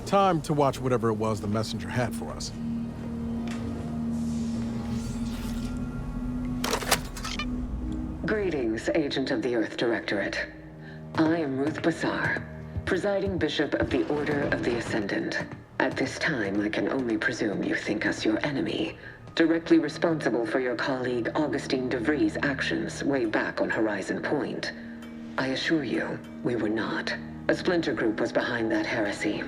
Time to watch whatever it was the messenger had for us. Greetings, Agent of the Earth Directorate. I am Ruth Bassar, presiding Bishop of the Order of the Ascendant. At this time, I can only presume you think us your enemy, directly responsible for your colleague Augustine DeVries' actions way back on Horizon Point. I assure you, we were not. A splinter group was behind that heresy.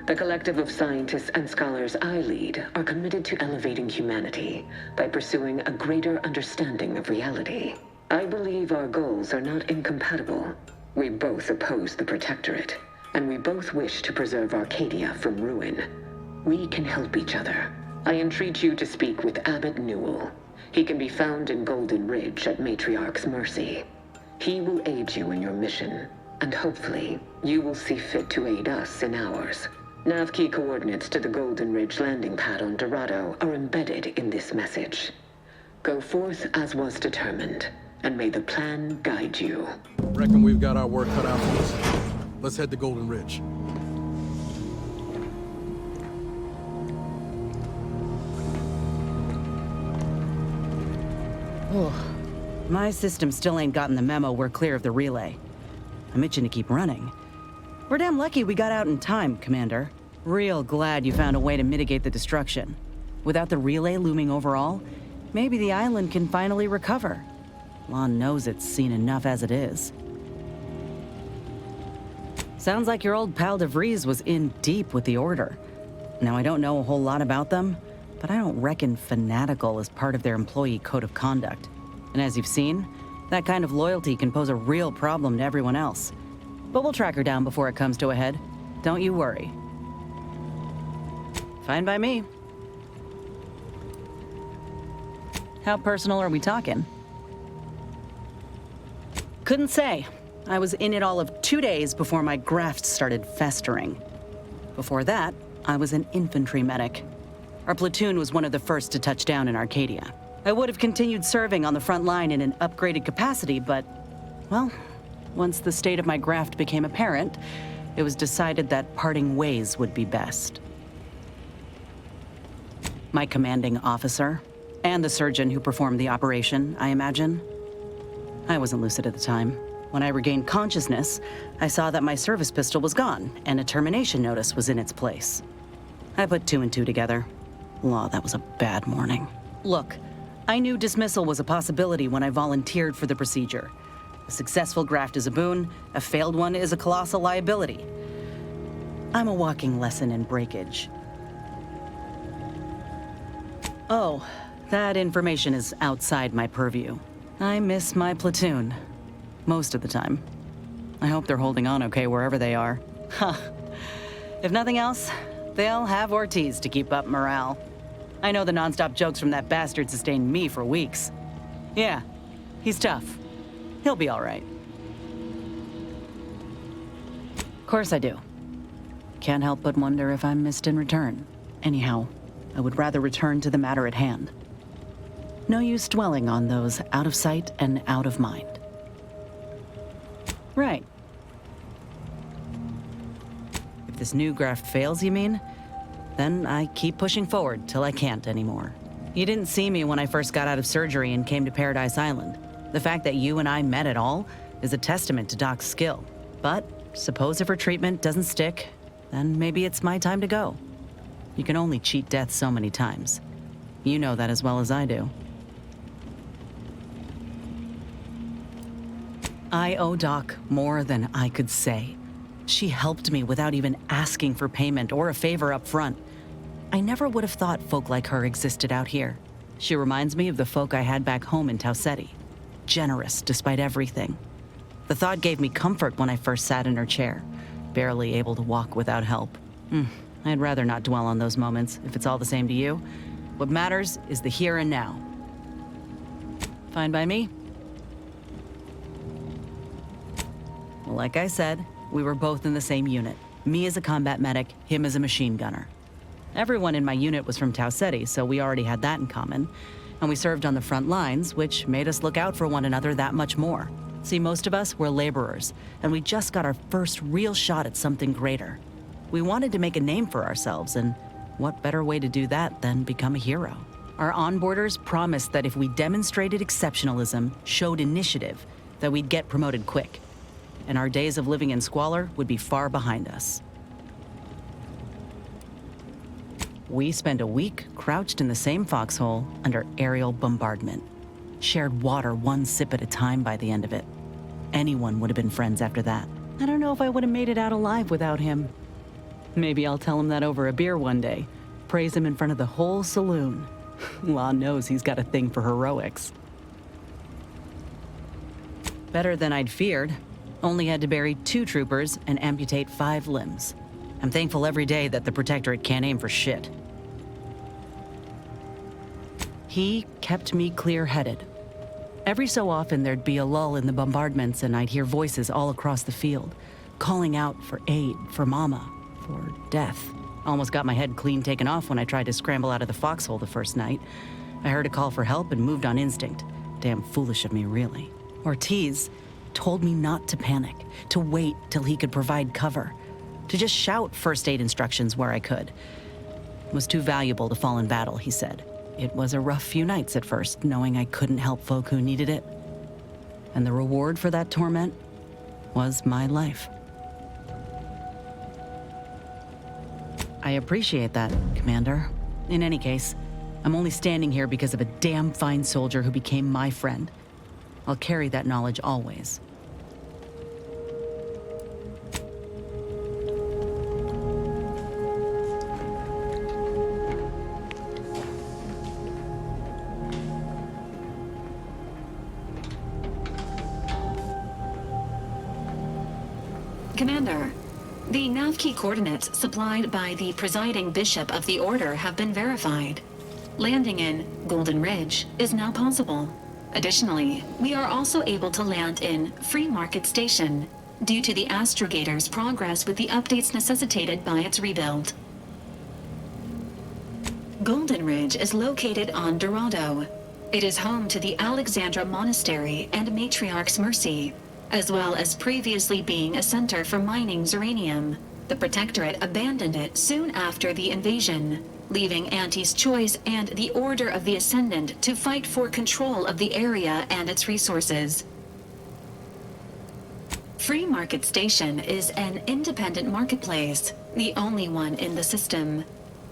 The collective of scientists and scholars I lead are committed to elevating humanity by pursuing a greater understanding of reality. I believe our goals are not incompatible. We both oppose the Protectorate, and we both wish to preserve Arcadia from ruin. We can help each other. I entreat you to speak with Abbot Newell. He can be found in Golden Ridge at Matriarch's Mercy. He will aid you in your mission, and hopefully, you will see fit to aid us in ours. Nav key coordinates to the Golden Ridge landing pad on Dorado are embedded in this message. Go forth as was determined, and may the plan guide you. Reckon we've got our work cut out for us. Let's head to Golden Ridge. Oh, my system still ain't gotten the memo we're clear of the relay. I'm itching to keep running. We're damn lucky we got out in time, Commander. Real glad you found a way to mitigate the destruction. Without the relay looming over all, maybe the island can finally recover. Lon knows it's seen enough as it is. Sounds like your old pal DeVries was in deep with the Order. Now, I don't know a whole lot about them, but I don't reckon fanatical is part of their employee code of conduct. And as you've seen, that kind of loyalty can pose a real problem to everyone else. But we'll track her down before it comes to a head. Don't you worry. Fine by me. How personal are we talking? Couldn't say. I was in it all of 2 days before my graft started festering. Before that, I was an infantry medic. Our platoon was one of the first to touch down in Arcadia. I would have continued serving on the front line in an upgraded capacity, but, well, once the state of my graft became apparent, it was decided that parting ways would be best. My commanding officer, and the surgeon who performed the operation, I imagine. I wasn't lucid at the time. When I regained consciousness, I saw that my service pistol was gone, and a termination notice was in its place. I put 2 and 2 together. Law, that was a bad morning. Look, I knew dismissal was a possibility when I volunteered for the procedure. A successful graft is a boon, a failed one is a colossal liability. I'm a walking lesson in breakage. Oh, that information is outside my purview. I miss my platoon. Most of the time. I hope they're holding on okay wherever they are. Huh. If nothing else, they'll have Ortiz to keep up morale. I know the nonstop jokes from that bastard sustained me for weeks. Yeah, he's tough. He'll be all right. Of course I do. Can't help but wonder if I'm missed in return. Anyhow, I would rather return to the matter at hand. No use dwelling on those out of sight and out of mind. Right. If this new graft fails, you mean? Then I keep pushing forward till I can't anymore. You didn't see me when I first got out of surgery and came to Paradise Island. The fact that you and I met at all is a testament to Doc's skill. But suppose if her treatment doesn't stick, then maybe it's my time to go. You can only cheat death so many times. You know that as well as I do. I owe Doc more than I could say. She helped me without even asking for payment or a favor up front. I never would have thought folk like her existed out here. She reminds me of the folk I had back home in Taucetti. Generous despite everything. The thought gave me comfort when I first sat in her chair, barely able to walk without help. I'd rather not dwell on those moments, if it's all the same to you. What matters is the here and now. Fine by me? Well, like I said, we were both in the same unit. Me as a combat medic, him as a machine gunner. Everyone in my unit was from Taucetti, so we already had that in common. And we served on the front lines, which made us look out for one another that much more. See, most of us were laborers, and we just got our first real shot at something greater. We wanted to make a name for ourselves, and what better way to do that than become a hero? Our onboarders promised that if we demonstrated exceptionalism, showed initiative, that we'd get promoted quick, and our days of living in squalor would be far behind us. We spent a week crouched in the same foxhole under aerial bombardment. Shared water one sip at a time by the end of it. Anyone would have been friends after that. I don't know if I would have made it out alive without him. Maybe I'll tell him that over a beer one day. Praise him in front of the whole saloon. Law knows he's got a thing for heroics. Better than I'd feared. Only had to bury 2 troopers and amputate 5 limbs. I'm thankful every day that the Protectorate can't aim for shit. He kept me clear-headed. Every so often there'd be a lull in the bombardments and I'd hear voices all across the field, calling out for aid, for mama, for death. Almost got my head clean taken off when I tried to scramble out of the foxhole the first night. I heard a call for help and moved on instinct. Damn foolish of me, really. Ortiz told me not to panic, to wait till he could provide cover, to just shout first aid instructions where I could. It was too valuable to fall in battle, he said. It was a rough few nights at first, knowing I couldn't help folk who needed it. And the reward for that torment was my life. I appreciate that, Commander. In any case, I'm only standing here because of a damn fine soldier who became my friend. I'll carry that knowledge always. Commander, the nav key coordinates supplied by the presiding bishop of the Order have been verified. Landing in Golden Ridge is now possible. Additionally, we are also able to land in Free Market Station due to the astrogator's progress with the updates necessitated by its rebuild. Golden Ridge is located on Dorado. It is home to the Alexandra Monastery and Matriarch's Mercy, as well as previously being a center for mining uranium. The Protectorate abandoned it soon after the invasion, leaving Auntie's Choice and the Order of the Ascendant to fight for control of the area and its resources. Free Market Station is an independent marketplace, the only one in the system.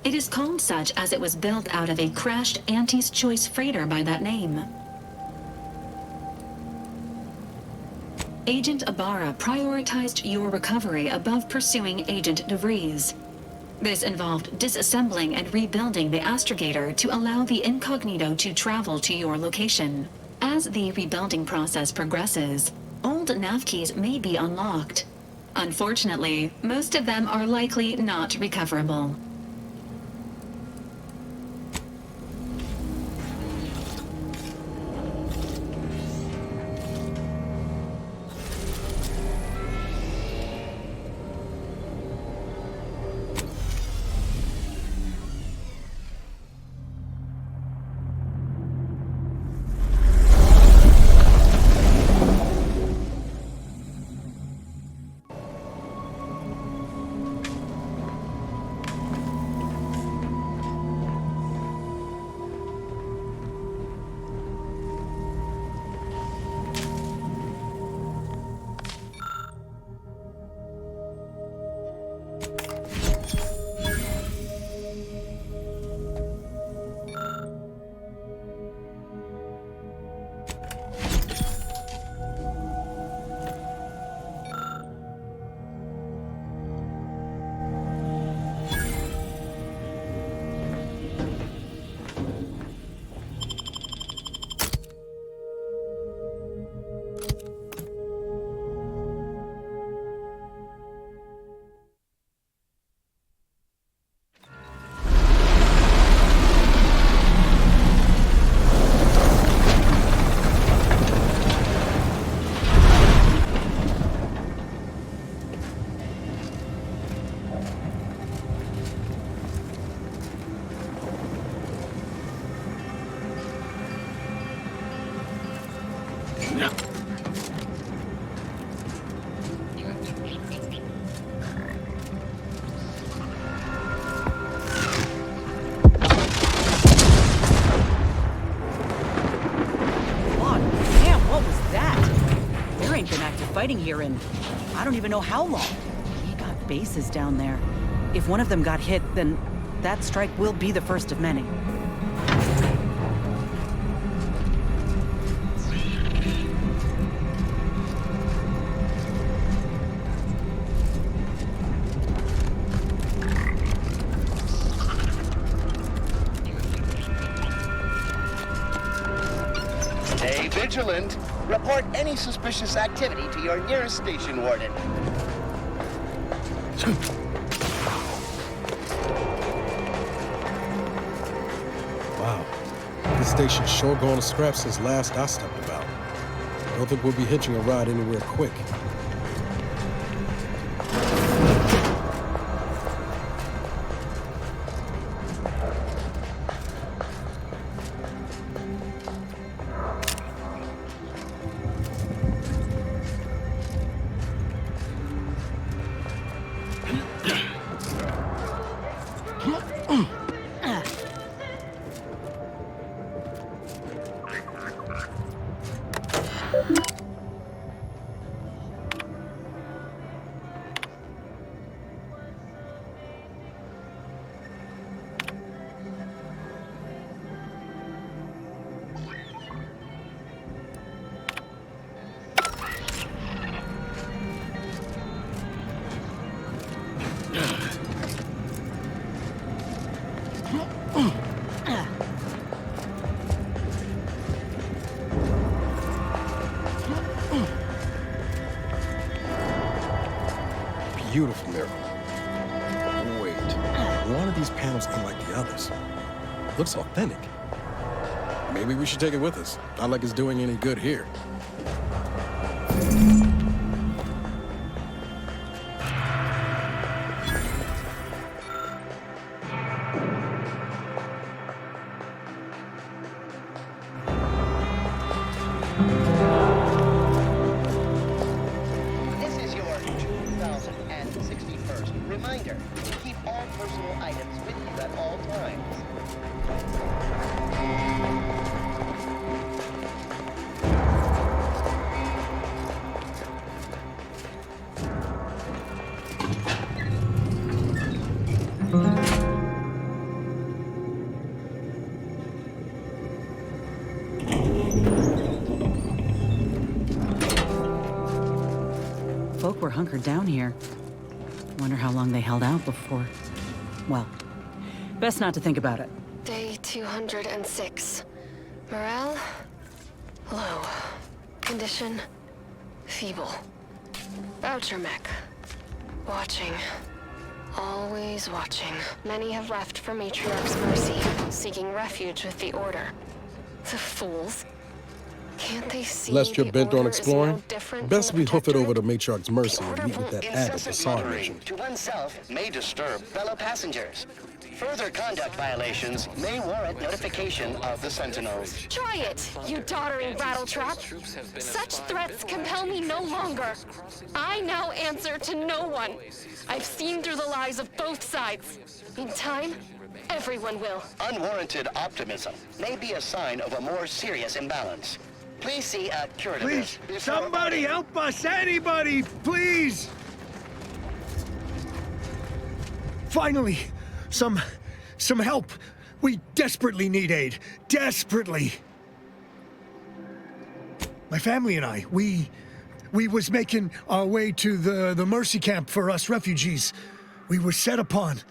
It is called such as it was built out of a crashed Auntie's Choice freighter by that name. Agent Ibarra prioritized your recovery above pursuing Agent DeVries. This involved disassembling and rebuilding the astrogator to allow the incognito to travel to your location. As the rebuilding process progresses, old nav keys may be unlocked. Unfortunately, most of them are likely not recoverable. fighting here in I don't even know how long. We got bases down there. If one of them got hit, then that strike will be the first of many. Stay vigilant. Report any suspicious activity to your nearest station warden. Wow. This station's sure gone to scrap since last I stepped about. Don't think we'll be hitching a ride anywhere quick. Beautiful miracle. Wait, one of these panels ain't like the others. Looks authentic. Maybe we should take it with us. Not like it's doing any good here. This is your 2061st reminder to keep all personal items with you at all times. Folk were hunkered down here. Wonder how long they held out before. Well, best not to think about it. Day 206. Morale? Low. Condition? Feeble. Voucher mech. Watching. Always watching. Many have left for Matriarch's mercy, seeking refuge with the Order. The fools. Can't they see Lest you're the bent on Order is exploring, no different best from we the hoof it over to Protectorate? Matriarch's mercy and Order meet with will that added incessant facade monitoring mission. to oneself may disturb fellow passengers. Further conduct violations may warrant notification of the Sentinels. Try it, you doddering rattletrap. Such threats compel me no longer. I now answer to no one. I've seen through the lies of both sides. In time, everyone will. Unwarranted optimism may be a sign of a more serious imbalance. Please see a curative. Please, before- somebody help us! Anybody, please! Finally, some help. We desperately need aid. Desperately. My family and I, we was making our way to the mercy camp for us refugees. We were set upon.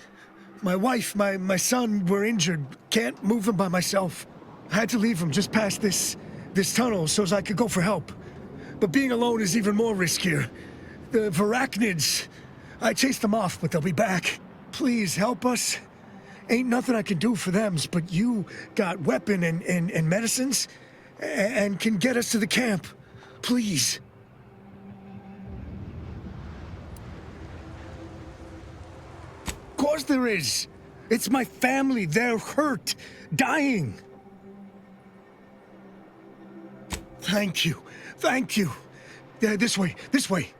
My wife, my son were injured. Can't move them by myself. I had to leave them just past this tunnel so as I could go for help. But being alone is even more riskier. The Varachnids, I chased them off, but they'll be back. Please help us. Ain't nothing I can do for them, but you got weapon and medicines and can get us to the camp. Please. Of course there is. It's my family. They're hurt, dying. Thank you. Thank you. This way. This way.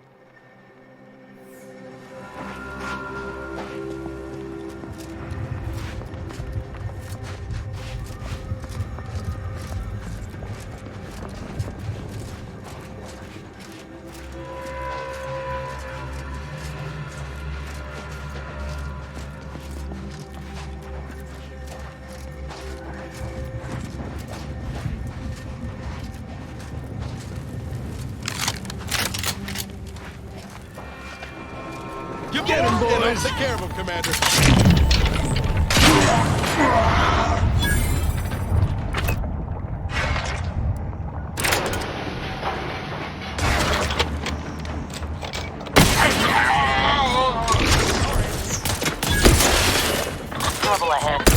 Get him, boys! Take care of him, Commander. Trouble ahead.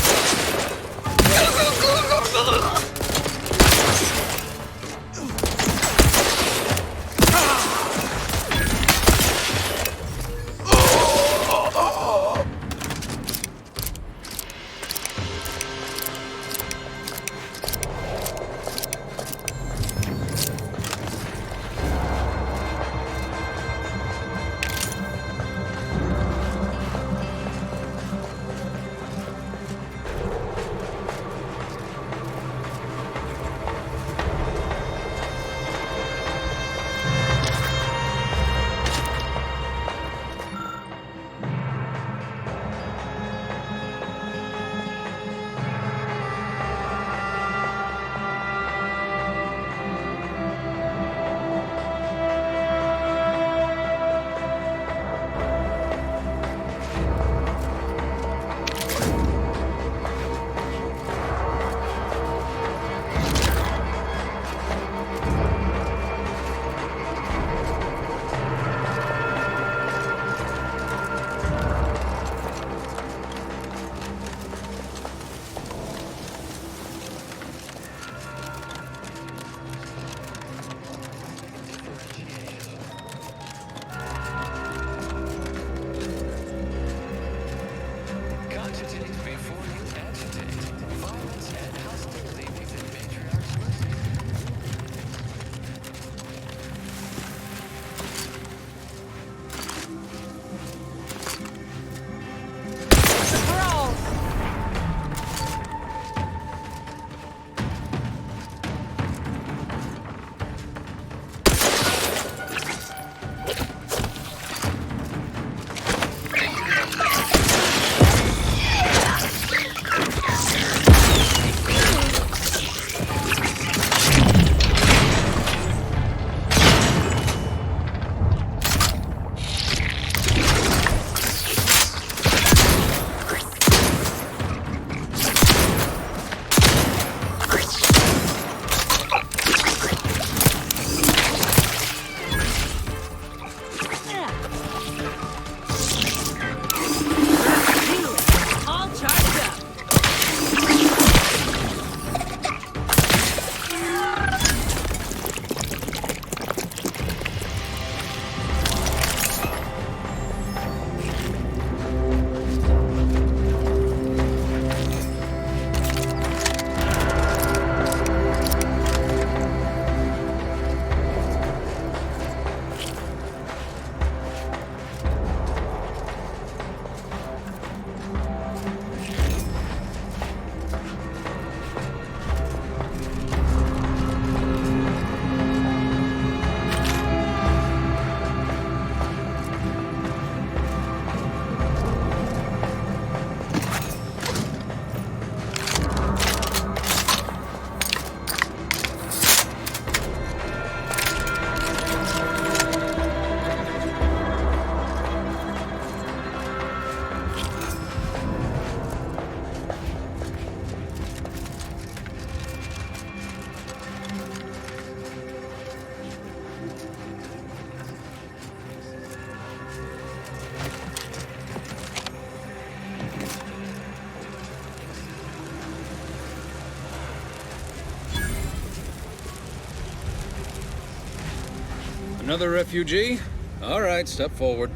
Another refugee? All right, step forward.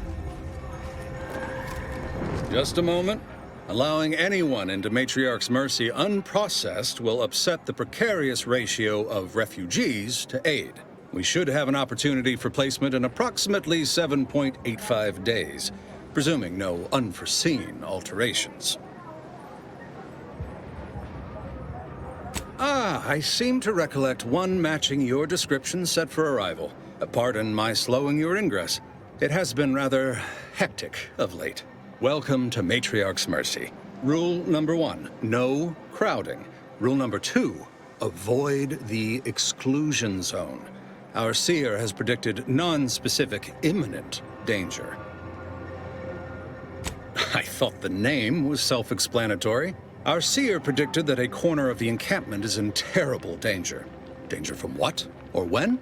Just a moment. Allowing anyone into Matriarch's mercy unprocessed will upset the precarious ratio of refugees to aid. We should have an opportunity for placement in approximately 7.85 days, presuming no unforeseen alterations. I seem to recollect one matching your description set for arrival. Pardon my slowing your ingress. It has been rather hectic of late. Welcome to Matriarch's Mercy. Rule number 1, no crowding. Rule number 2, avoid the exclusion zone. Our seer has predicted non-specific imminent danger. thought the name was self-explanatory. Our seer predicted that a corner of the encampment is in terrible danger. Danger from what? Or when?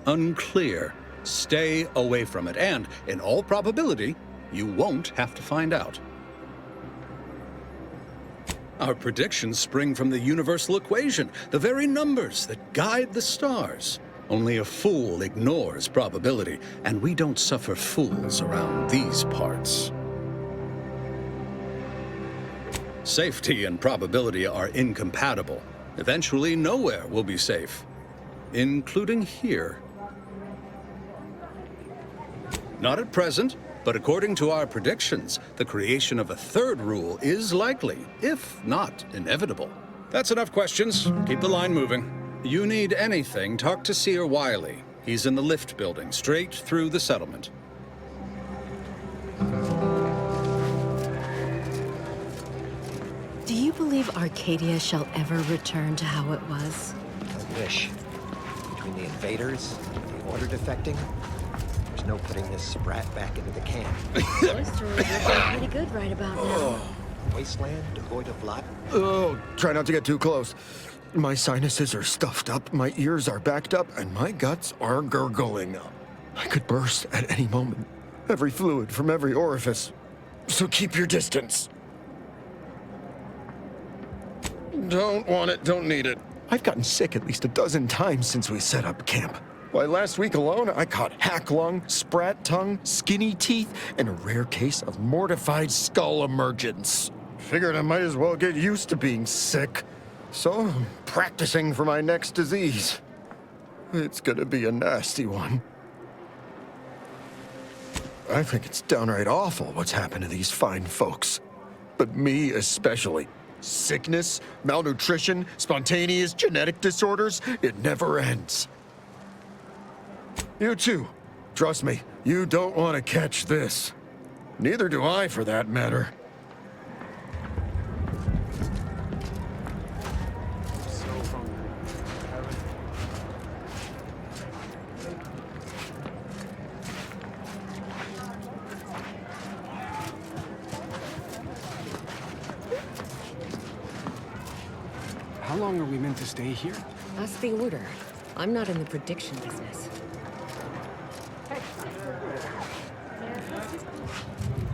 Unclear. Stay away from it, and, in all probability, you won't have to find out. Our predictions spring from the universal equation, the very numbers that guide the stars. Only a fool ignores probability, and we don't suffer fools around these parts. Safety and probability are incompatible. Eventually, nowhere will be safe, including here. Not at present, but according to our predictions, the creation of a third rule is likely, if not inevitable. That's enough questions. Keep the line moving. You need anything, talk to Seer Wiley. He's in the lift building, straight through the settlement. Do you believe Arcadia shall ever return to how it was? I wish. Between the invaders and the order defecting, there's no putting this sprat back into the camp. Oyster is looking pretty good right about now. Wasteland, devoid of life. Oh, try not to get too close. My sinuses are stuffed up, my ears are backed up, and my guts are gurgling. I could burst at any moment. Every fluid from every orifice. So keep your distance. Don't want it, don't need it. I've gotten sick at least a dozen times since we set up camp. Why, last week alone, I caught hack lung, sprat tongue, skinny teeth, and a rare case of mortified skull emergence. Figured I might as well get used to being sick. So I'm practicing for my next disease. It's gonna be a nasty one. I think it's downright awful what's happened to these fine folks. But me especially. Sickness, malnutrition, spontaneous genetic disorders, it never ends. You too. Trust me, you don't want to catch this. Neither do I, for that matter. How long are we meant to stay here? That's the order. I'm not in the prediction business.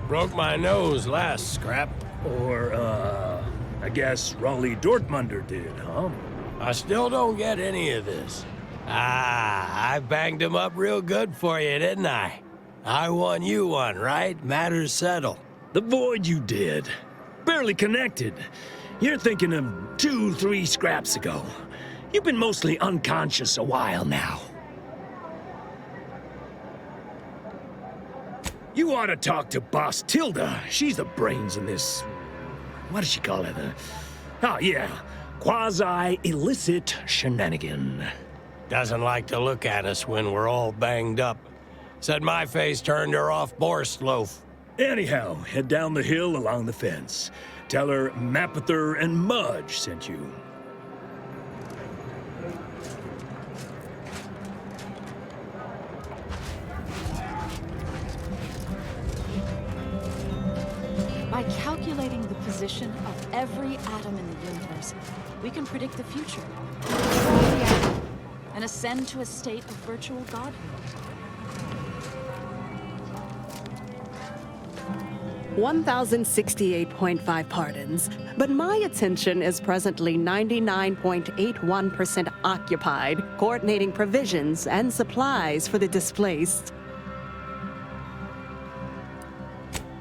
Broke my nose last scrap. Or, I guess Raleigh Dortmunder did, huh? I still don't get any of this. I banged him up real good for you, didn't I? I won you one, right? Matters settled. The void you did. Barely connected. You're thinking of 2-3 scraps ago. You've been mostly unconscious a while now. You ought to talk to Boss Tilda. She's the brains in this... What does she call it? Oh, yeah. Quasi-illicit shenanigan. Doesn't like to look at us when we're all banged up. Said my face turned her off Borscht loaf. Anyhow, head down the hill along the fence. Tell her Mapother and Mudge sent you. By calculating the position of every atom in the universe, we can predict the future, and ascend to a state of virtual godhood. 1,068.5 pardons, but my attention is presently 99.81% occupied, coordinating provisions and supplies for the displaced.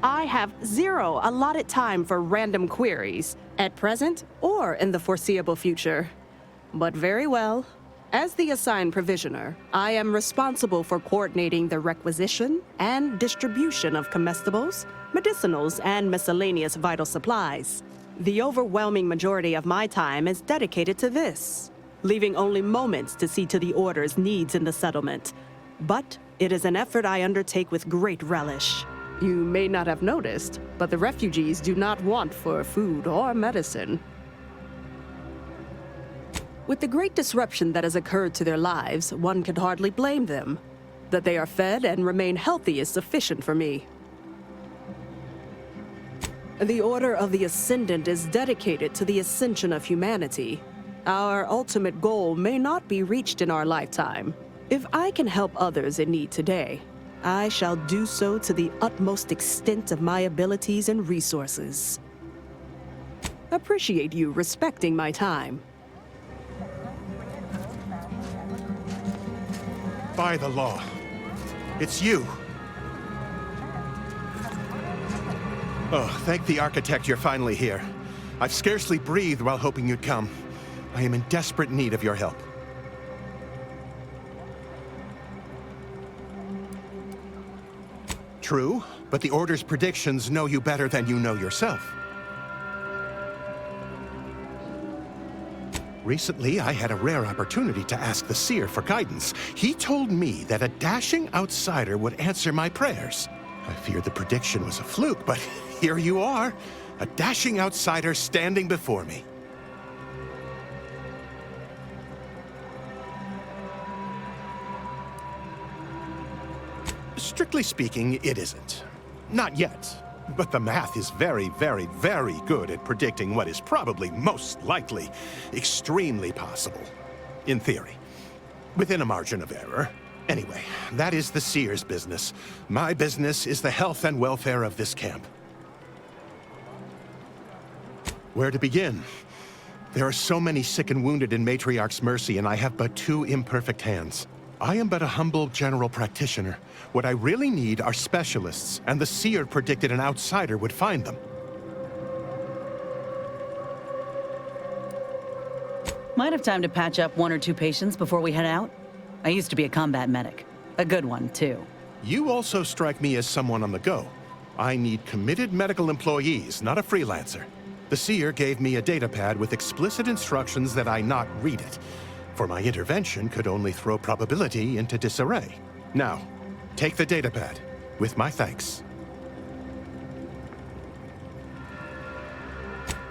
I have 0 allotted time for random queries, at present or in the foreseeable future. But very well. As the assigned provisioner, I am responsible for coordinating the requisition and distribution of comestibles, medicinals, and miscellaneous vital supplies. The overwhelming majority of my time is dedicated to this, leaving only moments to see to the Order's needs in the settlement. But it is an effort I undertake with great relish. You may not have noticed, but the refugees do not want for food or medicine. With the great disruption that has occurred to their lives, one could hardly blame them. That they are fed and remain healthy is sufficient for me. The Order of the Ascendant is dedicated to the ascension of humanity. Our ultimate goal may not be reached in our lifetime. If I can help others in need today, I shall do so to the utmost extent of my abilities and resources. Appreciate you respecting my time. By the law, it's you. Oh, thank the architect you're finally here. I've scarcely breathed while hoping you'd come. I am in desperate need of your help. True, but the Order's predictions know you better than you know yourself. Recently, I had a rare opportunity to ask the Seer for guidance. He told me that a dashing outsider would answer my prayers. I feared the prediction was a fluke, but here you are, a dashing outsider standing before me. Strictly speaking, it isn't. Not yet. But the math is very, very, very good at predicting what is probably most likely extremely possible. In theory. Within a margin of error. Anyway, that is the Seer's business. My business is the health and welfare of this camp. Where to begin? There are so many sick and wounded in Matriarch's mercy, and I have but 2 imperfect hands. I am but a humble general practitioner. What I really need are specialists, and the Seer predicted an outsider would find them. Might have time to patch up 1 or 2 patients before we head out. I used to be a combat medic. A good one, too. You also strike me as someone on the go. I need committed medical employees, not a freelancer. The Seer gave me a datapad with explicit instructions that I not read it, for my intervention could only throw probability into disarray. Now, take the datapad, with my thanks.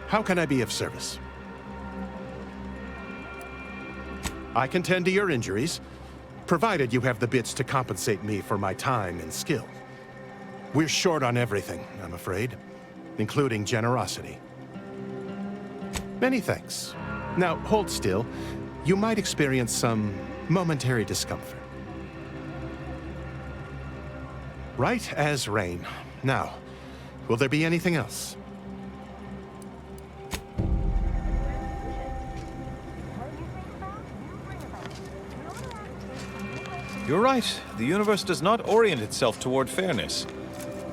How can I be of service? I can tend to your injuries, provided you have the bits to compensate me for my time and skill. We're short on everything, I'm afraid, including generosity. Many thanks. Now, hold still. You might experience some momentary discomfort. Right as rain. Now, will there be anything else? You're right. The universe does not orient itself toward fairness.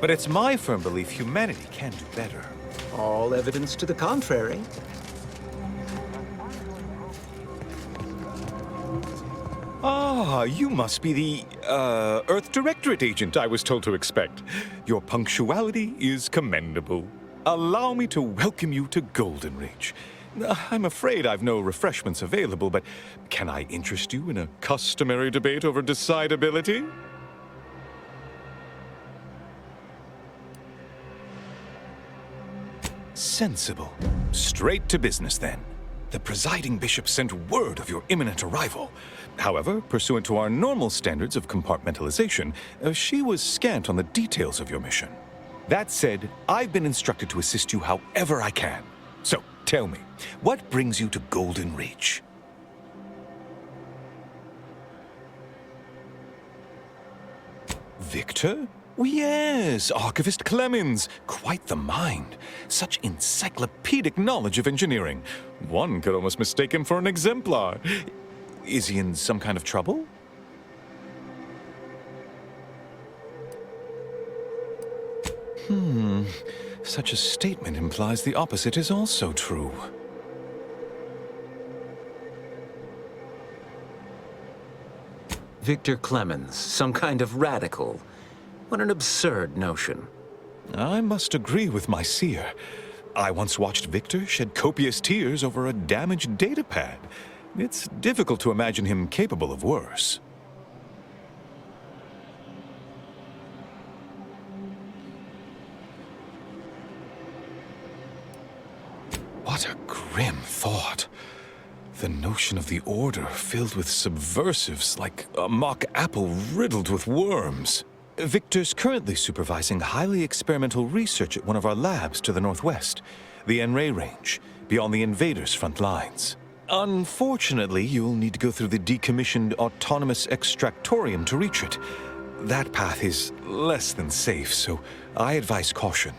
But it's my firm belief humanity can do better. All evidence to the contrary. Ah, you must be the, Earth Directorate Agent I was told to expect. Your punctuality is commendable. Allow me to welcome you to Golden Reach. I'm afraid I've no refreshments available, but can I interest you in a customary debate over decidability? Sensible. Straight to business, then. The presiding bishop sent word of your imminent arrival. However, pursuant to our normal standards of compartmentalization, she was scant on the details of your mission. That said, I've been instructed to assist you however I can. So, tell me, what brings you to Golden Reach? Victor? Yes, Archivist Clemens. Quite the mind. Such encyclopedic knowledge of engineering. One could almost mistake him for an exemplar. Is he in some kind of trouble? Such a statement implies the opposite is also true. Victor Clemens, some kind of radical. What an absurd notion. I must agree with my seer. I once watched Victor shed copious tears over a damaged datapad. It's difficult to imagine him capable of worse. What a grim thought. The notion of the Order filled with subversives like a mock apple riddled with worms. Victor's currently supervising highly experimental research at one of our labs to the northwest, the Enray Range, beyond the invaders' front lines. Unfortunately, you'll need to go through the decommissioned autonomous extractorium to reach it. That path is less than safe, so I advise caution.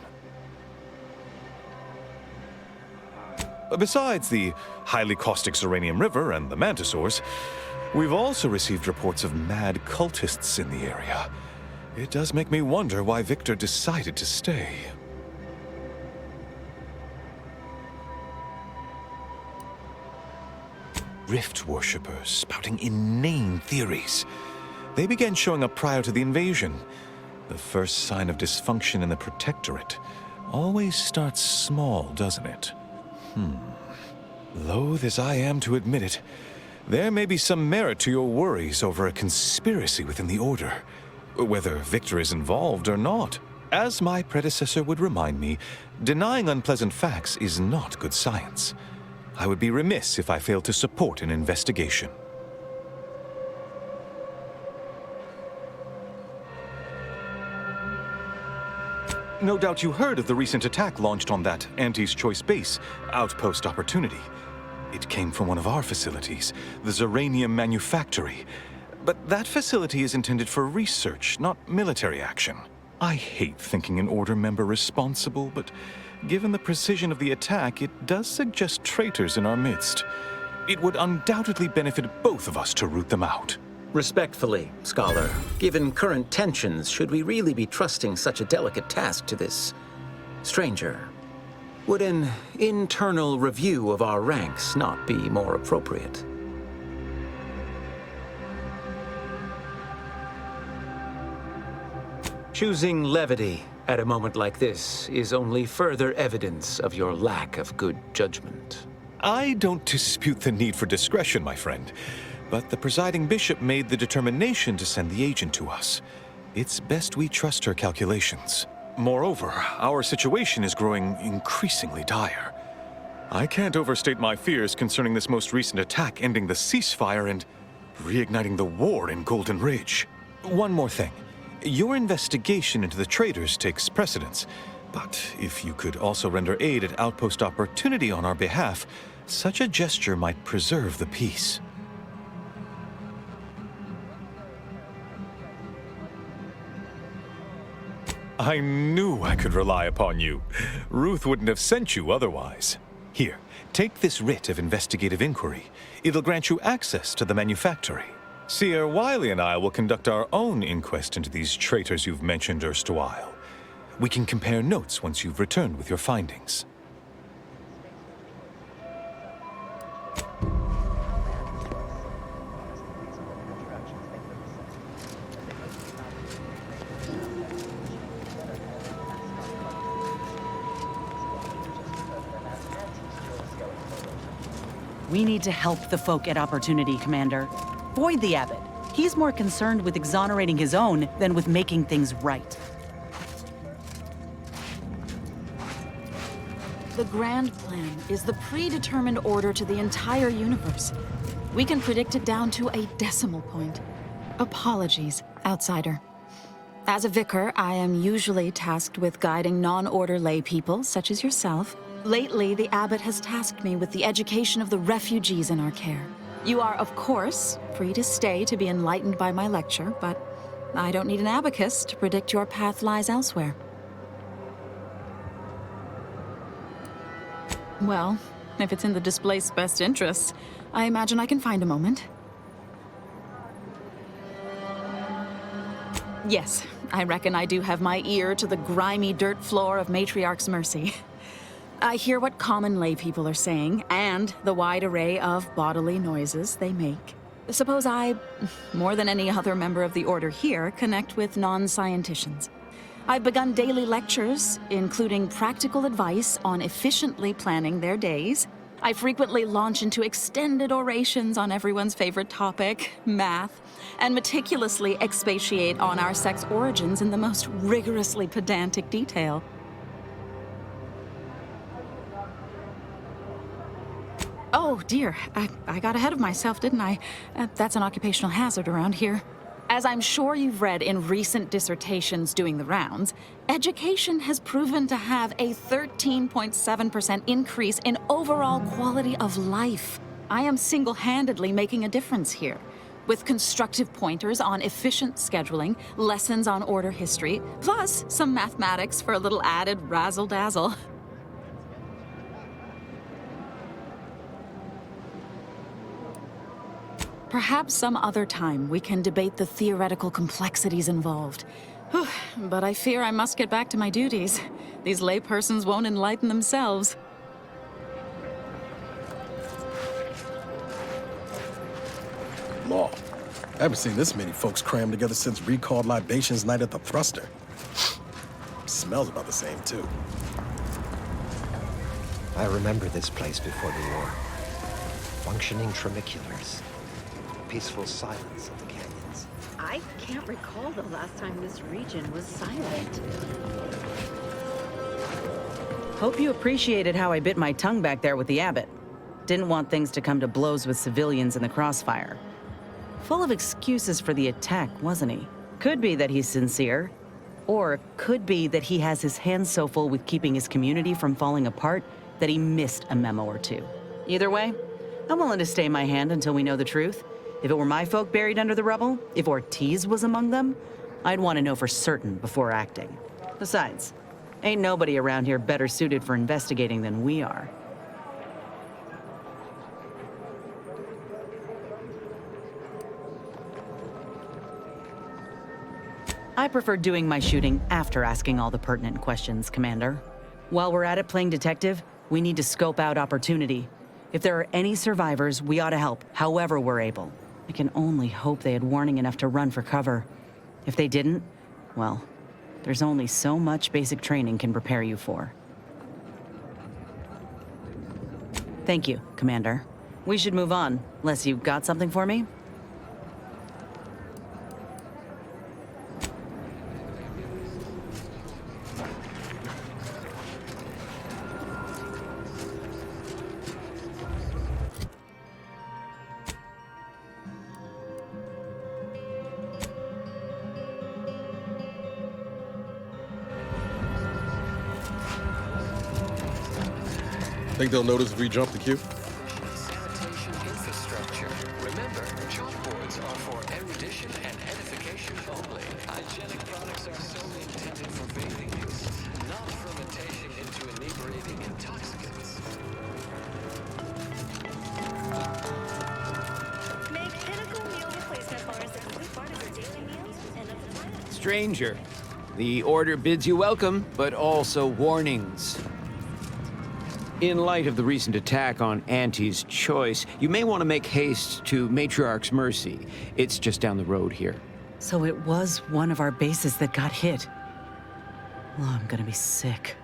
Besides the highly caustic Zeranium River and the Mantisaurs, we've also received reports of mad cultists in the area. It does make me wonder why Victor decided to stay. Rift worshippers spouting inane theories. They began showing up prior to the invasion. The first sign of dysfunction in the Protectorate always starts small, doesn't it? Loath as I am to admit it, there may be some merit to your worries over a conspiracy within the Order, whether Victor is involved or not. As my predecessor would remind me, denying unpleasant facts is not good science. I would be remiss if I failed to support an investigation. No doubt you heard of the recent attack launched on that Anti's Choice base, Outpost Opportunity. It came from one of our facilities, the Zeranium Manufactory. But that facility is intended for research, not military action. I hate thinking an Order member responsible, but given the precision of the attack, it does suggest traitors in our midst. It would undoubtedly benefit both of us to root them out. Respectfully, Scholar, given current tensions, should we really be trusting such a delicate task to this stranger? Would an internal review of our ranks not be more appropriate? Choosing levity at a moment like this is only further evidence of your lack of good judgment. I don't dispute the need for discretion, my friend. But the presiding bishop made the determination to send the agent to us. It's best we trust her calculations. Moreover, our situation is growing increasingly dire. I can't overstate my fears concerning this most recent attack ending the ceasefire and reigniting the war in Golden Ridge. One more thing. Your investigation into the traitors takes precedence, but if you could also render aid at Outpost Opportunity on our behalf, such a gesture might preserve the peace. I knew I could rely upon you. Ruth wouldn't have sent you otherwise. Here, take this writ of investigative inquiry. It'll grant you access to the manufactory. Seer Wiley and I will conduct our own inquest into these traitors you've mentioned erstwhile. We can compare notes once you've returned with your findings. We need to help the folk at Opportunity, Commander. Void the Abbot. He's more concerned with exonerating his own than with making things right. The grand plan is the predetermined order to the entire universe. We can predict it down to a decimal point. Apologies, outsider. As a vicar, I am usually tasked with guiding non-order lay people, such as yourself. Lately, the abbot has tasked me with the education of the refugees in our care. You are, of course, free to stay to be enlightened by my lecture, but I don't need an abacus to predict your path lies elsewhere. Well, if it's in the displaced's best interests, I imagine I can find a moment. Yes, I reckon I do have my ear to the grimy dirt floor of Matriarch's Mercy. I hear what common lay people are saying, and the wide array of bodily noises they make. Suppose I, more than any other member of the Order here, connect with non-scienticians. I've begun daily lectures, including practical advice on efficiently planning their days. I frequently launch into extended orations on everyone's favorite topic, math, and meticulously expatiate on our sex origins in the most rigorously pedantic detail. Oh, dear. I got ahead of myself, didn't I? That's an occupational hazard around here. As I'm sure you've read in recent dissertations doing the rounds, education has proven to have a 13.7% increase in overall quality of life. I am single-handedly making a difference here, with constructive pointers on efficient scheduling, lessons on order history, plus some mathematics for a little added razzle-dazzle. Perhaps some other time we can debate the theoretical complexities involved. Whew, but I fear I must get back to my duties. These laypersons won't enlighten themselves. Law. I haven't seen this many folks crammed together since recalled libations night at the thruster. Smells about the same, too. I remember this place before the war. Functioning tramiculars. Peaceful silence of the canyons. I can't recall the last time this region was silent. Hope you appreciated how I bit my tongue back there with the abbot. Didn't want things to come to blows with civilians in the crossfire. Full of excuses for the attack, wasn't he? Could be that he's sincere, or could be that he has his hands so full with keeping his community from falling apart that he missed a memo or two. Either way, I'm willing to stay my hand until we know the truth. If it were my folk buried under the rubble, if Ortiz was among them, I'd want to know for certain before acting. Besides, ain't nobody around here better suited for investigating than we are. I prefer doing my shooting after asking all the pertinent questions, Commander. While we're at it playing detective, we need to scope out opportunity. If there are any survivors, we ought to help, however we're able. I can only hope they had warning enough to run for cover. If they didn't, well, there's only so much basic training can prepare you for. Thank you, Commander. We should move on, unless you got something for me? Think they'll notice if we jump the queue? Sanitation infrastructure. Remember, chalkboards are for erudition and edification only. Hygienic products are solely intended for bathing use, not fermentation into inebriating intoxicants. Make Pinnacle meal replacement bars a complete part of your daily meals and of the planet. Stranger, the order bids you welcome, but also warnings. In light of the recent attack on Auntie's Choice, you may want to make haste to Matriarch's Mercy. It's just down the road here. So it was one of our bases that got hit. Well, I'm gonna be sick.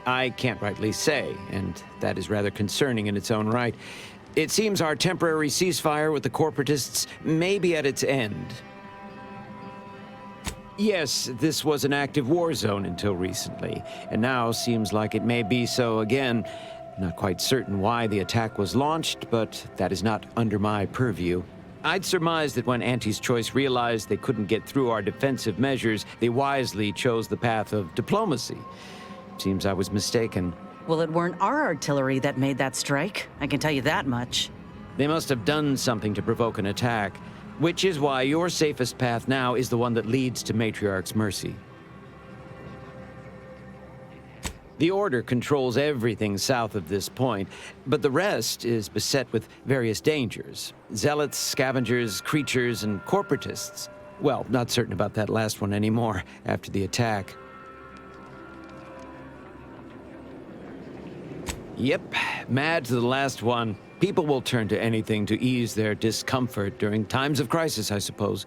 I can't rightly say, and that is rather concerning in its own right. It seems our temporary ceasefire with the corporatists may be at its end. Yes, this was an active war zone until recently, and now seems like it may be so again. Not quite certain why the attack was launched, but that is not under my purview. I'd surmise that when Auntie's Choice realized they couldn't get through our defensive measures, they wisely chose the path of diplomacy. Seems I was mistaken. Well, it weren't our artillery that made that strike. I can tell you that much. They must have done something to provoke an attack. Which is why your safest path now is the one that leads to Matriarch's Mercy. The Order controls everything south of this point, but the rest is beset with various dangers. Zealots, scavengers, creatures, and corporatists. Well, not certain about that last one anymore after the attack. Yep, mad to the last one. People will turn to anything to ease their discomfort during times of crisis, I suppose.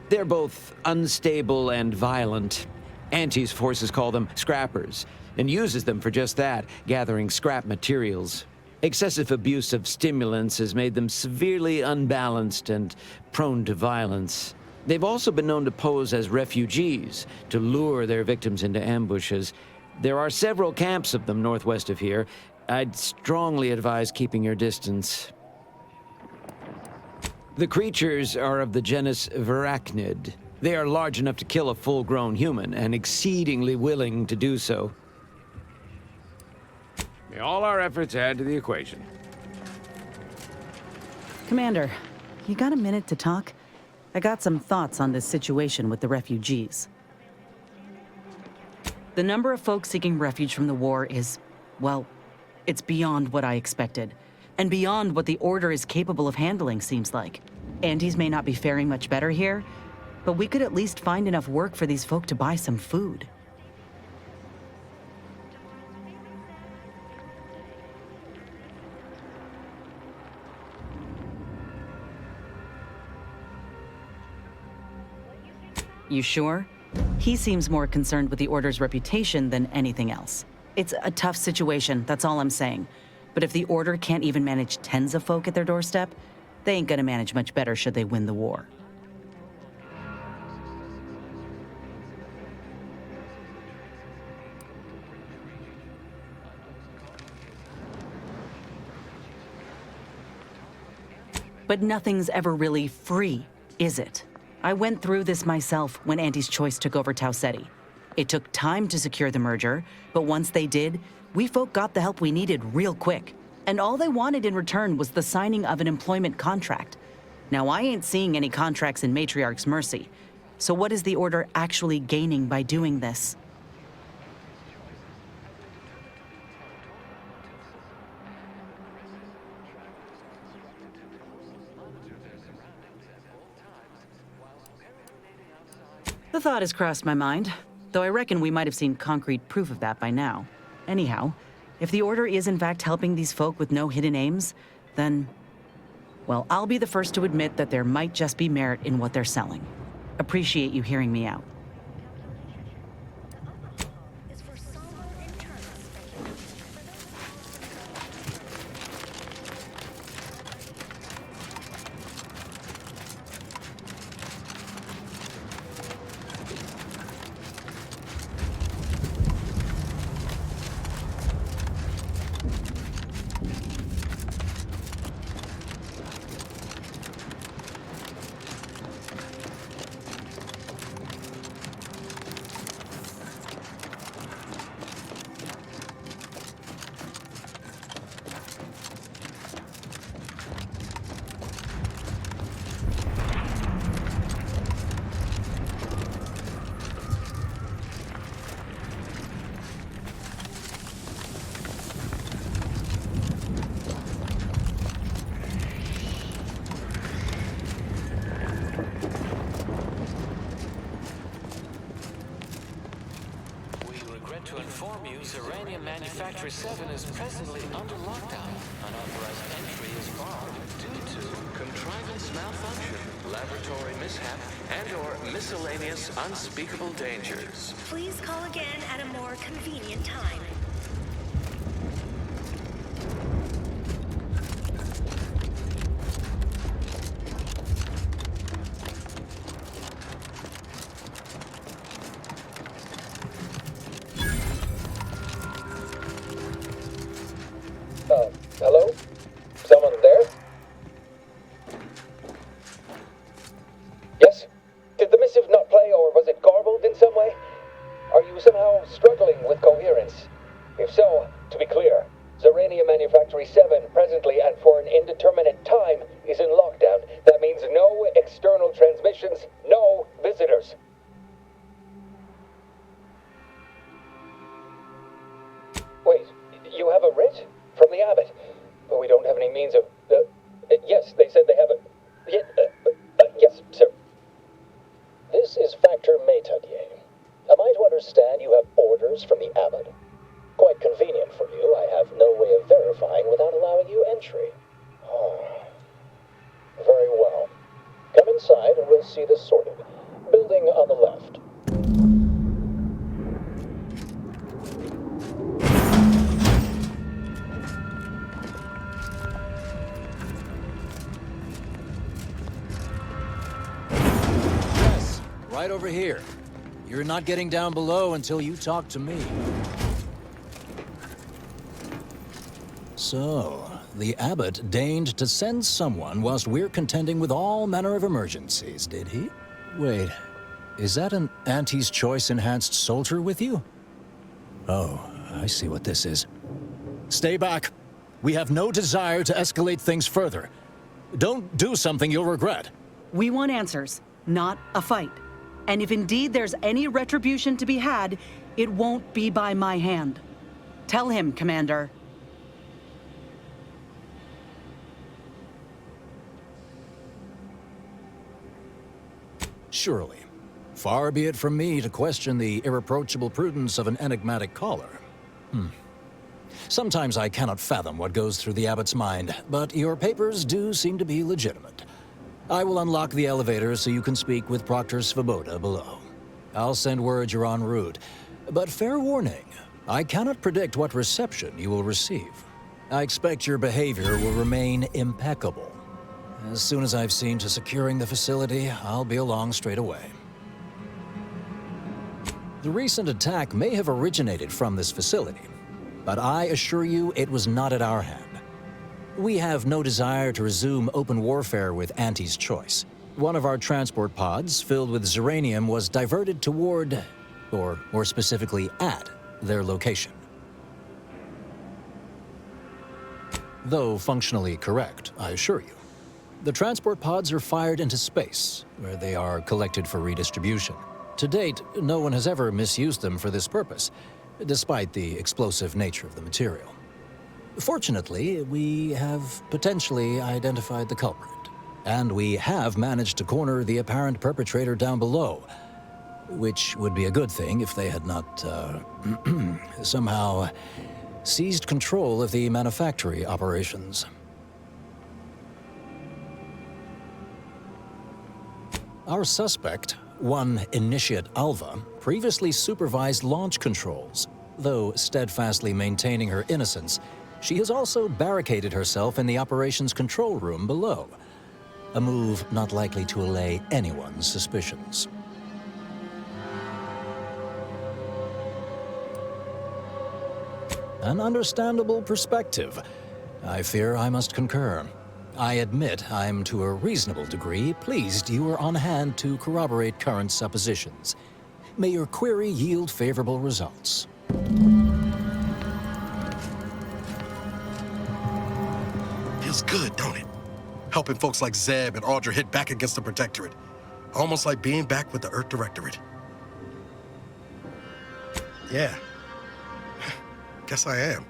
They're both unstable and violent. Auntie's forces call them scrappers, and uses them for just that, gathering scrap materials. Excessive abuse of stimulants has made them severely unbalanced and prone to violence. They've also been known to pose as refugees, to lure their victims into ambushes. There are several camps of them northwest of here. I'd strongly advise keeping your distance. The creatures are of the genus Virachnid. They are large enough to kill a full-grown human, and exceedingly willing to do so. May all our efforts add to the equation. Commander, you got a minute to talk? I got some thoughts on this situation with the refugees. The number of folks seeking refuge from the war is, well, it's beyond what I expected. And beyond what the Order is capable of handling, seems like. Andes may not be faring much better here, but we could at least find enough work for these folk to buy some food. You sure? He seems more concerned with the Order's reputation than anything else. It's a tough situation, that's all I'm saying. But if the Order can't even manage tens of folk at their doorstep, they ain't gonna manage much better should they win the war. But nothing's ever really free, is it? I went through this myself when Anti's Choice took over Tau Ceti. It took time to secure the merger, but once they did, we folk got the help we needed real quick. And all they wanted in return was the signing of an employment contract. Now, I ain't seeing any contracts in Matriarch's Mercy. So what is the Order actually gaining by doing this? The thought has crossed my mind, though I reckon we might have seen concrete proof of that by now. Anyhow, if the Order is in fact helping these folk with no hidden aims, then, well, I'll be the first to admit that there might just be merit in what they're selling. Appreciate you hearing me out. To inform you, Zeranium Manufactory 7 is presently under lockdown. Unauthorized entry is barred due to contrivance malfunction, laboratory mishap, and/or miscellaneous unspeakable dangers. Please call again at a more convenient time. Hello? Someone there? Yes? Did the missive not play, or was it garbled in some way? Are you somehow struggling with coherence? If so, to be clear, Zeranium Manufactory 7 presently and for an indeterminate time is in lockdown. That means no external transmissions, no visitors. Wait, you have a writ? From the abbot? But we don't have any means of... yes, they said they have a... yes, sir. This is Factor Metadier. Am I to understand you have orders from the abbot? Quite convenient for you. I have no way of verifying without allowing you entry. Oh. Very well. Come inside and we'll see this sorted. Building on the left. Right over here. You're not getting down below until you talk to me. So, the abbot deigned to send someone whilst we're contending with all manner of emergencies, did he? Wait, is that an Auntie's Choice enhanced soldier with you? Oh, I see what this is. Stay back. We have no desire to escalate things further. Don't do something you'll regret. We want answers, not a fight. And if indeed there's any retribution to be had, it won't be by my hand. Tell him, Commander. Surely. Far be it from me to question the irreproachable prudence of an enigmatic caller. Sometimes I cannot fathom what goes through the abbot's mind, but your papers do seem to be legitimate. I will unlock the elevator so you can speak with Proctor Svoboda below. I'll send word you're en route, but fair warning, I cannot predict what reception you will receive. I expect your behavior will remain impeccable. As soon as I've seen to securing the facility, I'll be along straight away. The recent attack may have originated from this facility, but I assure you it was not at our hand. We have no desire to resume open warfare with Auntie's Choice. One of our transport pods, filled with Zeranium, was diverted toward, or more specifically at, their location. Though functionally correct, I assure you. The transport pods are fired into space, where they are collected for redistribution. To date, no one has ever misused them for this purpose, despite the explosive nature of the material. Fortunately, we have potentially identified the culprit, and we have managed to corner the apparent perpetrator down below, which would be a good thing if they had not, somehow seized control of the manufactory operations. Our suspect, one Initiate Alva, previously supervised launch controls. Though steadfastly maintaining her innocence, she has also barricaded herself in the operations control room below, a move not likely to allay anyone's suspicions. An understandable perspective. I fear I must concur. I admit I'm to a reasonable degree pleased you are on hand to corroborate current suppositions. May your query yield favorable results. Feels good, don't it? Helping folks like Zeb and Audra hit back against the Protectorate. Almost like being back with the Earth Directorate. Yeah. Guess I am.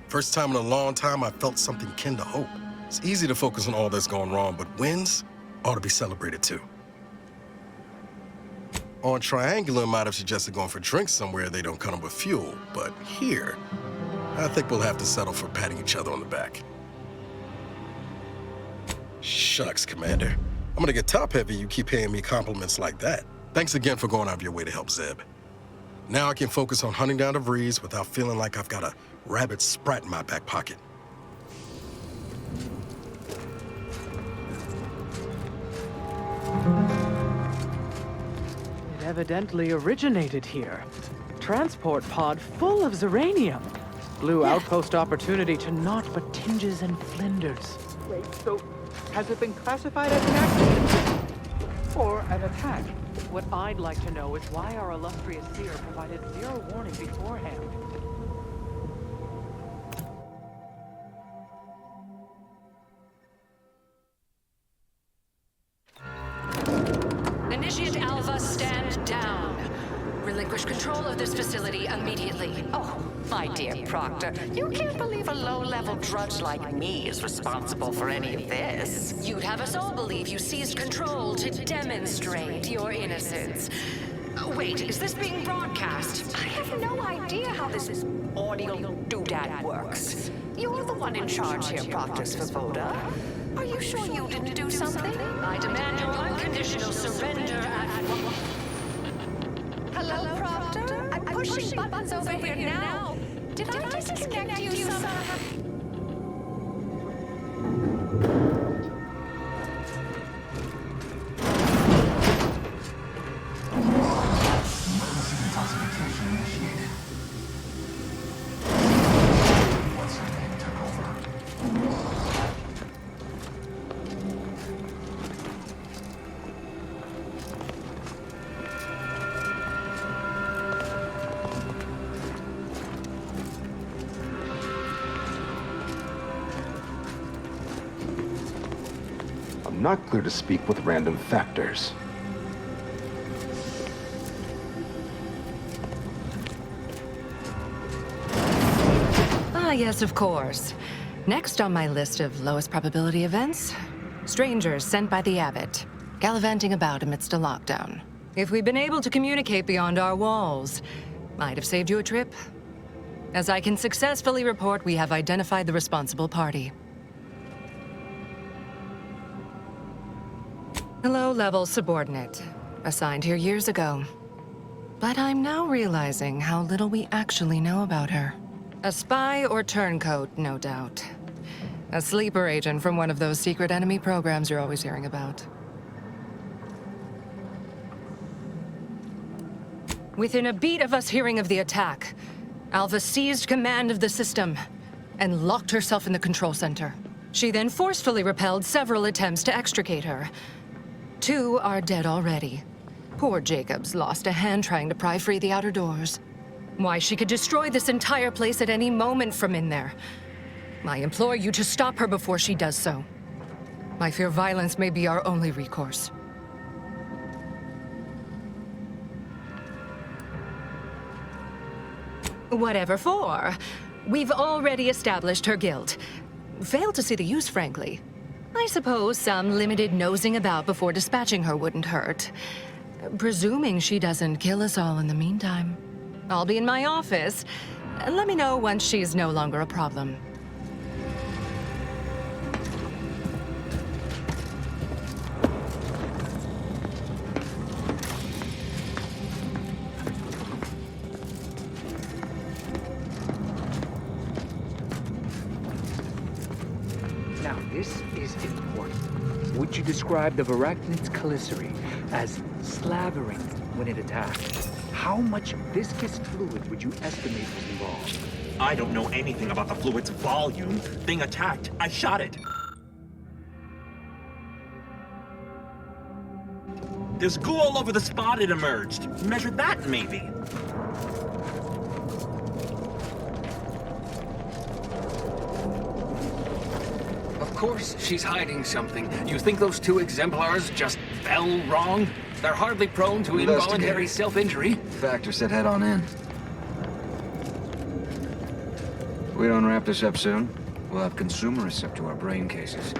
First time in a long time I felt something kin to hope. It's easy to focus on all that's going wrong, but wins ought to be celebrated too. On Triangular might have suggested going for drinks somewhere they don't come with fuel, but here, I think we'll have to settle for patting each other on the back. Shucks, Commander. I'm gonna get top-heavy you keep paying me compliments like that. Thanks again for going out of your way to help Zeb. Now I can focus on hunting down the Vrees without feeling like I've got a rabid sprat in my back pocket. It evidently originated here. Transport pod full of Zeranium. Blue outpost opportunity to naught but tinges and flinders. Wait, so has it been classified as an accident? Or an attack? What I'd like to know is why our illustrious seer provided zero warning beforehand. Initiate Alva, stand down. Relinquish control of this facility immediately. Oh, my dear Proctor, you can't believe a low-level drudge like me is responsible for any of this. You'd have us all believe you seized control to demonstrate your innocence. Wait, is this being broadcast? I have no idea how this audio doodad works. You're the one in charge here, Proctor Svoboda. Are you sure you didn't do something? I demand your unconditional surrender at once. Hello, Proctor? I'm pushing buttons over here now. Did I disconnect you somehow? Detoxification initiated. Once your name took over. not clear to speak with random factors. Ah, yes, of course. Next on my list of lowest probability events, strangers sent by the Abbot, gallivanting about amidst a lockdown. If we'd been able to communicate beyond our walls, might have saved you a trip. As I can successfully report, we have identified the responsible party. A low-level subordinate, assigned here years ago. But I'm now realizing how little we actually know about her. A spy or turncoat, no doubt. A sleeper agent from one of those secret enemy programs you're always hearing about. Within a beat of us hearing of the attack, Alpha seized command of the system and locked herself in the control center. She then forcefully repelled several attempts to extricate her. 2 are dead already. Poor Jacobs lost a hand trying to pry free the outer doors. Why, she could destroy this entire place at any moment from in there. I implore you to stop her before she does so. I fear violence may be our only recourse. Whatever for. We've already established her guilt. Failed to see the use, frankly. I suppose some limited nosing about before dispatching her wouldn't hurt. Presuming she doesn't kill us all in the meantime. I'll be in my office. Let me know once she's no longer a problem. Now, this is important. Would you describe the Varachnid's Calicity as slavering when it attacked? How much viscous fluid would you estimate was involved? I don't know anything about the fluid's volume. Thing attacked. I shot it. There's goo all over the spot it emerged. Measure that, maybe. Of course she's hiding something. You think those 2 exemplars just fell wrong? They're hardly prone to involuntary self-injury. Factor said head on in. We don't wrap this up soon, we'll have consumerists up to our brain cases.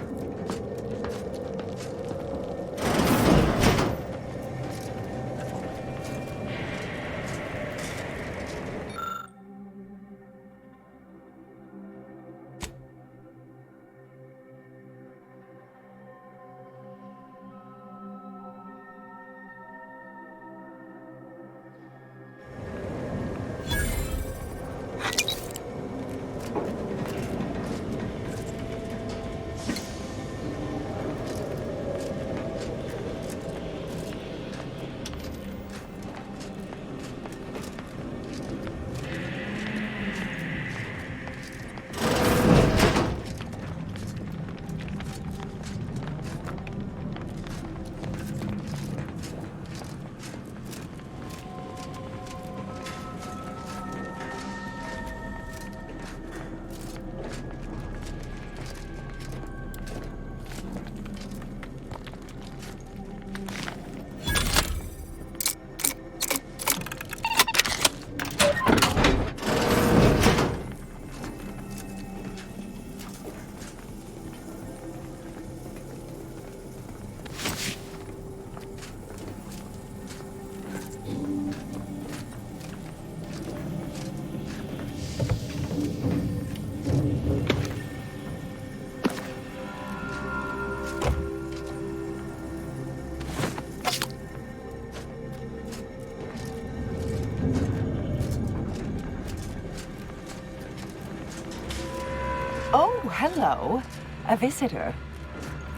Oh, hello. A visitor.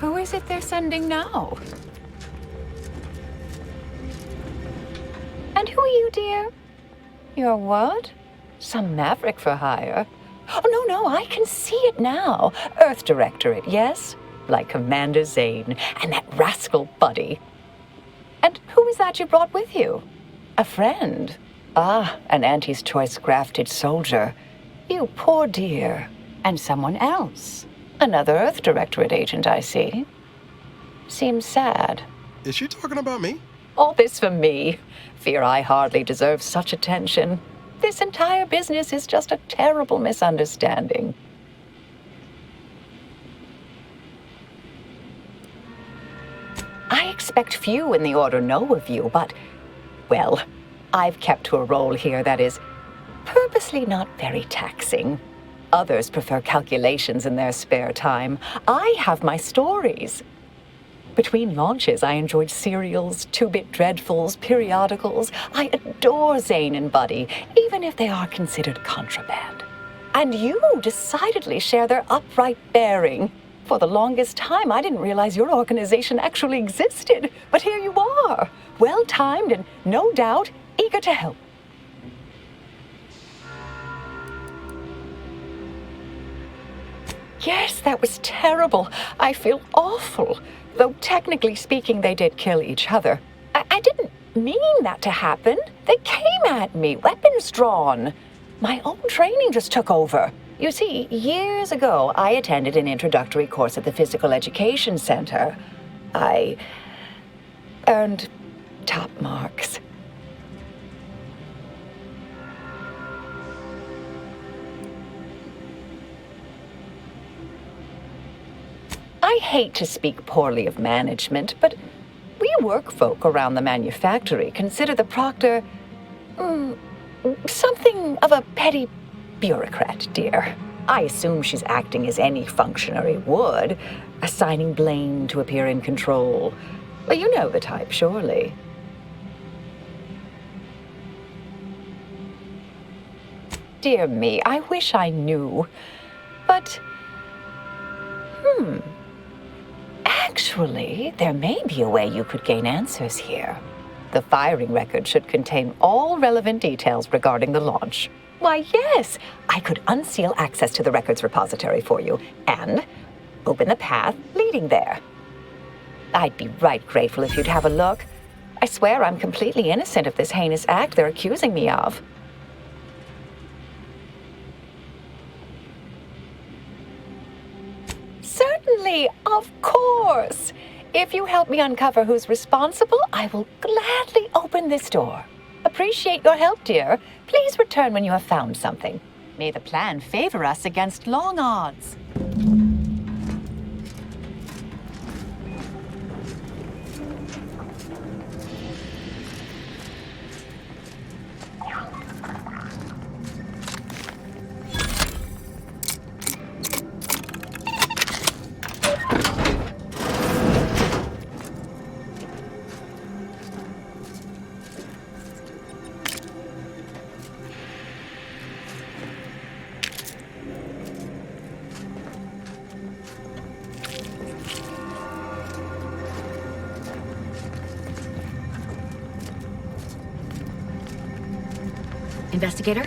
Who is it they're sending now? And who are you, dear? You're what? Some maverick for hire? Oh, no, I can see it now. Earth Directorate, yes? Like Commander Zane and that rascal Buddy. And who is that you brought with you? A friend? Ah, an Auntie's choice grafted soldier. You poor dear. And someone else. Another Earth Directorate agent, I see. Seems sad. Is she talking about me? All this for me. Fear I hardly deserve such attention. This entire business is just a terrible misunderstanding. I expect few in the Order know of you, but, well, I've kept to a role here that is purposely not very taxing. Others prefer calculations in their spare time. I have my stories. Between launches, I enjoyed serials, 2-bit dreadfuls, periodicals. I adore Zane and Buddy, even if they are considered contraband. And you decidedly share their upright bearing. For the longest time, I didn't realize your organization actually existed. But here you are, well-timed and, no doubt, eager to help. Yes, that was terrible. I feel awful. Though technically speaking, they did kill each other. I didn't mean that to happen. They came at me, weapons drawn. My own training just took over. You see, years ago, I attended an introductory course at the Physical Education Center. I earned top marks. I hate to speak poorly of management, but we work folk around the manufactory consider the proctor something of a petty bureaucrat, dear. I assume she's acting as any functionary would, assigning blame to appear in control. Well, you know the type, surely. Dear me, I wish I knew. But, actually, there may be a way you could gain answers here. The firing record should contain all relevant details regarding the launch. Why, yes, I could unseal access to the records repository for you and open the path leading there. I'd be right grateful if you'd have a look. I swear I'm completely innocent of this heinous act they're accusing me of. Certainly, of course. If you help me uncover who's responsible, I will gladly open this door. Appreciate your help, dear. Please return when you have found something. May the plan favor us against long odds. Investigator?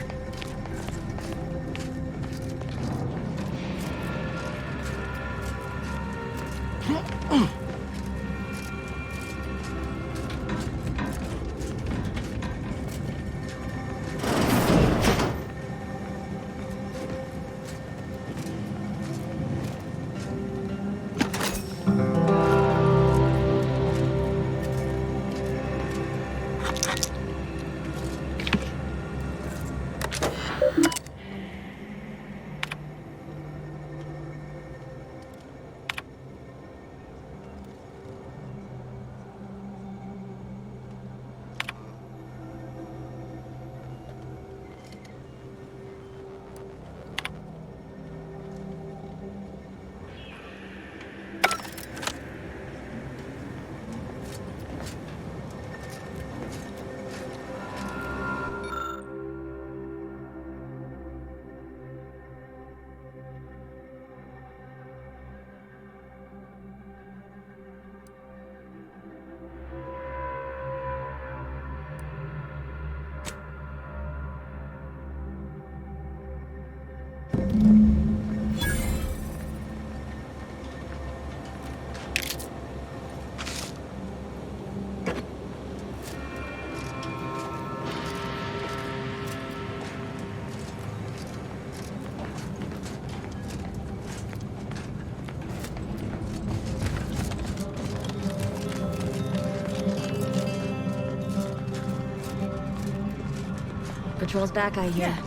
patrol's back, I hear.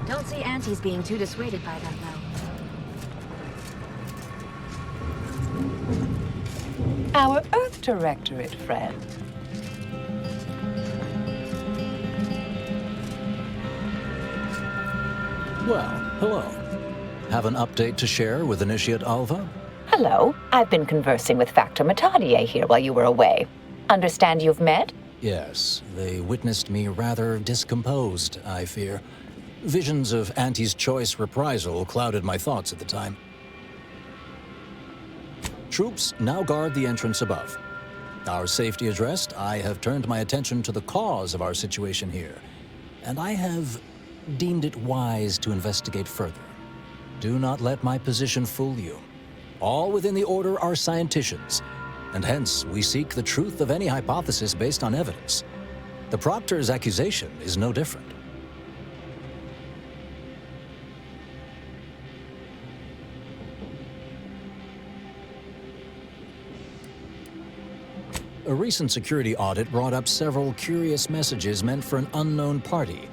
Don't see Auntie's being too dissuaded by that, though. Our Earth Directorate friend. Well, hello. Have an update to share with Initiate Alva? Hello. I've been conversing with Factor Matadier here while you were away. Understand you've met? Yes, they witnessed me rather discomposed, I fear. Visions of Auntie's choice reprisal clouded my thoughts at the time. Troops now guard the entrance above. Our safety addressed, I have turned my attention to the cause of our situation here, and I have deemed it wise to investigate further. Do not let my position fool you. All within the Order are scienticians, and hence we seek the truth of any hypothesis based on evidence. The Proctor's accusation is no different. A recent security audit brought up several curious messages meant for an unknown party,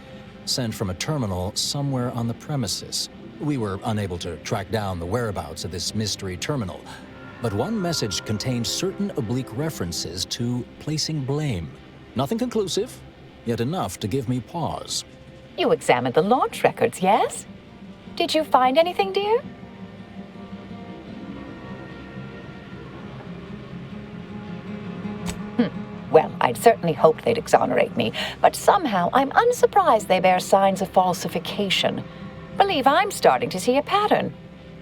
sent from a terminal somewhere on the premises. We were unable to track down the whereabouts of this mystery terminal, but one message contained certain oblique references to placing blame. Nothing conclusive, yet enough to give me pause. You examined the launch records, yes? Did you find anything, dear? Well, I'd certainly hoped they'd exonerate me, but somehow I'm unsurprised they bear signs of falsification. Believe I'm starting to see a pattern.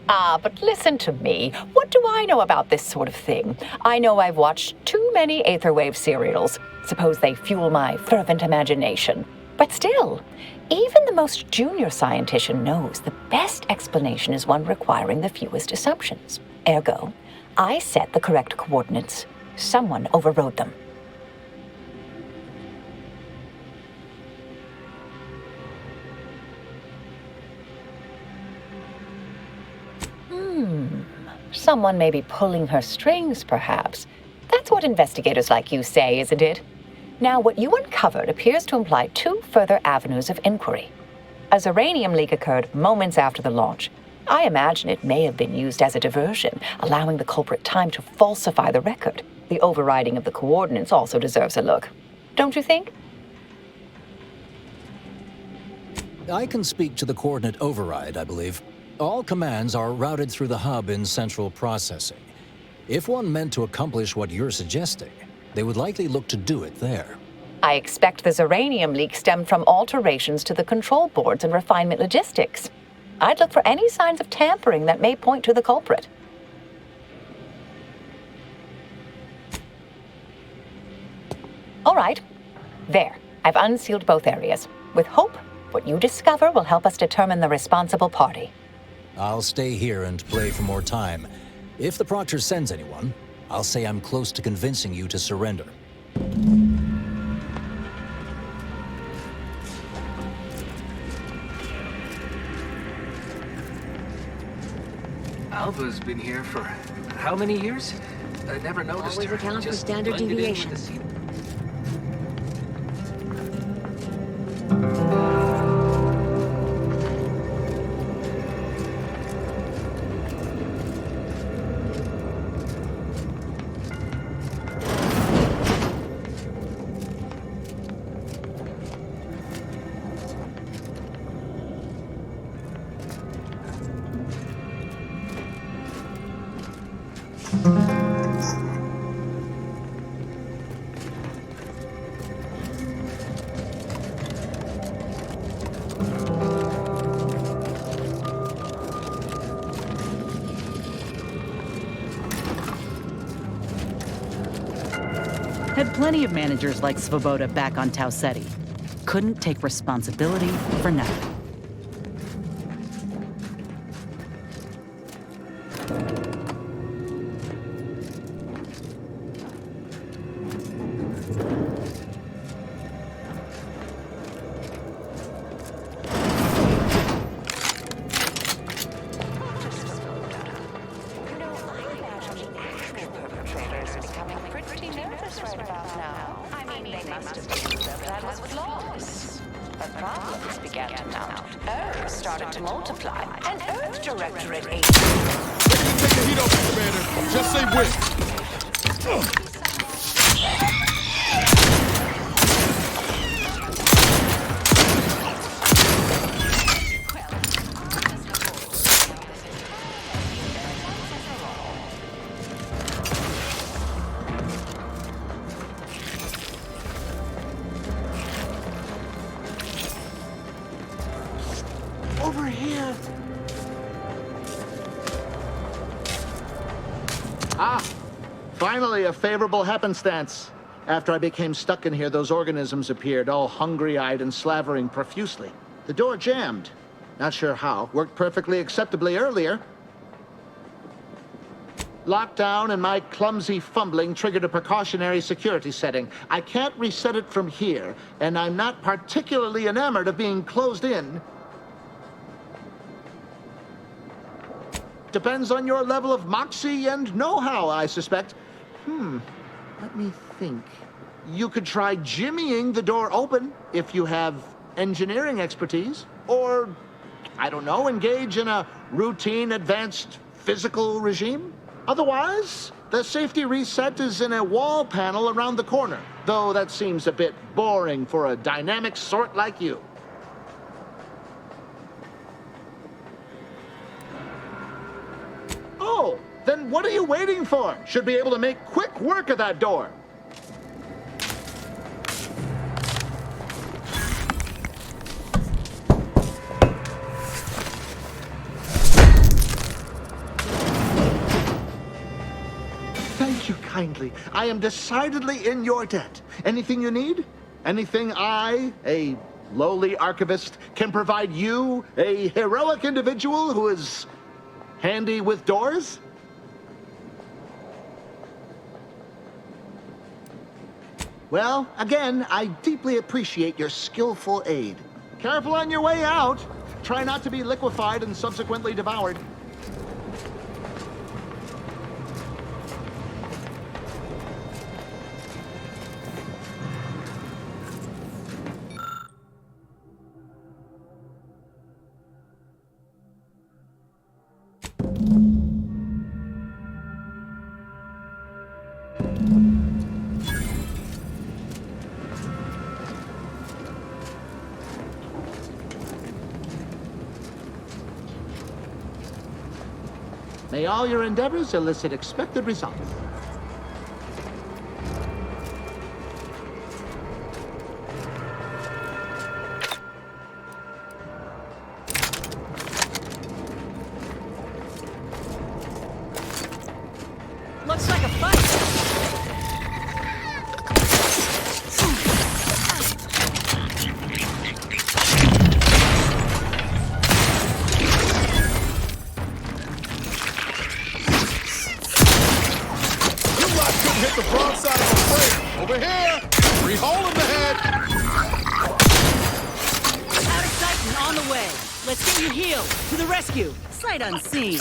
But listen to me. What do I know about this sort of thing? I know I've watched too many Aetherwave serials. Suppose they fuel my fervent imagination. But still, even the most junior scientician knows the best explanation is one requiring the fewest assumptions. Ergo, I set the correct coordinates. Someone overrode them. Someone may be pulling her strings, perhaps. That's what investigators like you say, isn't it? Now, what you uncovered appears to imply two further avenues of inquiry. A Zeranium leak occurred moments after the launch. I imagine it may have been used as a diversion, allowing the culprit time to falsify the record. The overriding of the coordinates also deserves a look. Don't you think? I can speak to the coordinate override, I believe. All commands are routed through the hub in central processing. If one meant to accomplish what you're suggesting, they would likely look to do it there. I expect the Zeranium leak stemmed from alterations to the control boards and refinement logistics. I'd look for any signs of tampering that may point to the culprit. All right. There. I've unsealed both areas. With hope, what you discover will help us determine the responsible party. I'll stay here and play for more time. If the Proctor sends anyone, I'll say I'm close to convincing you to surrender. Alva's been here for how many years? I never noticed Always her. account for Just standard blended in with deviation. the scene. Had plenty of managers like Svoboda back on Tau Ceti. Couldn't take responsibility for nothing. But problems began to mount. Errors started to multiply. And Earth Directorate Agent. Take the heat off, Commander. Just say when. Over here. Ah, finally a favorable happenstance. After I became stuck in here, those organisms appeared, all hungry-eyed and slavering profusely. The door jammed. Not sure how. Worked perfectly acceptably earlier. Lockdown and my clumsy fumbling triggered a precautionary security setting. I can't reset it from here, and I'm not particularly enamored of being closed in. Depends on your level of moxie and know-how, I suspect. Let me think. You could try jimmying the door open if you have engineering expertise. Or, I don't know, engage in a routine advanced physical regime. Otherwise, the safety reset is in a wall panel around the corner, though that seems a bit boring for a dynamic sort like you. Oh, then what are you waiting for? Should be able to make quick work of that door. Thank you kindly. I am decidedly in your debt. Anything you need? Anything I, a lowly archivist, can provide you, a heroic individual who is handy with doors? Well, again, I deeply appreciate your skillful aid. Careful on your way out. Try not to be liquefied and subsequently devoured. May all your endeavors elicit expected results. Looks like a fight. Hit the broadside of a frame. Over here! Free hole in the head! Out of sight and on the way. Let's get you healed. To the rescue. Sight unseen.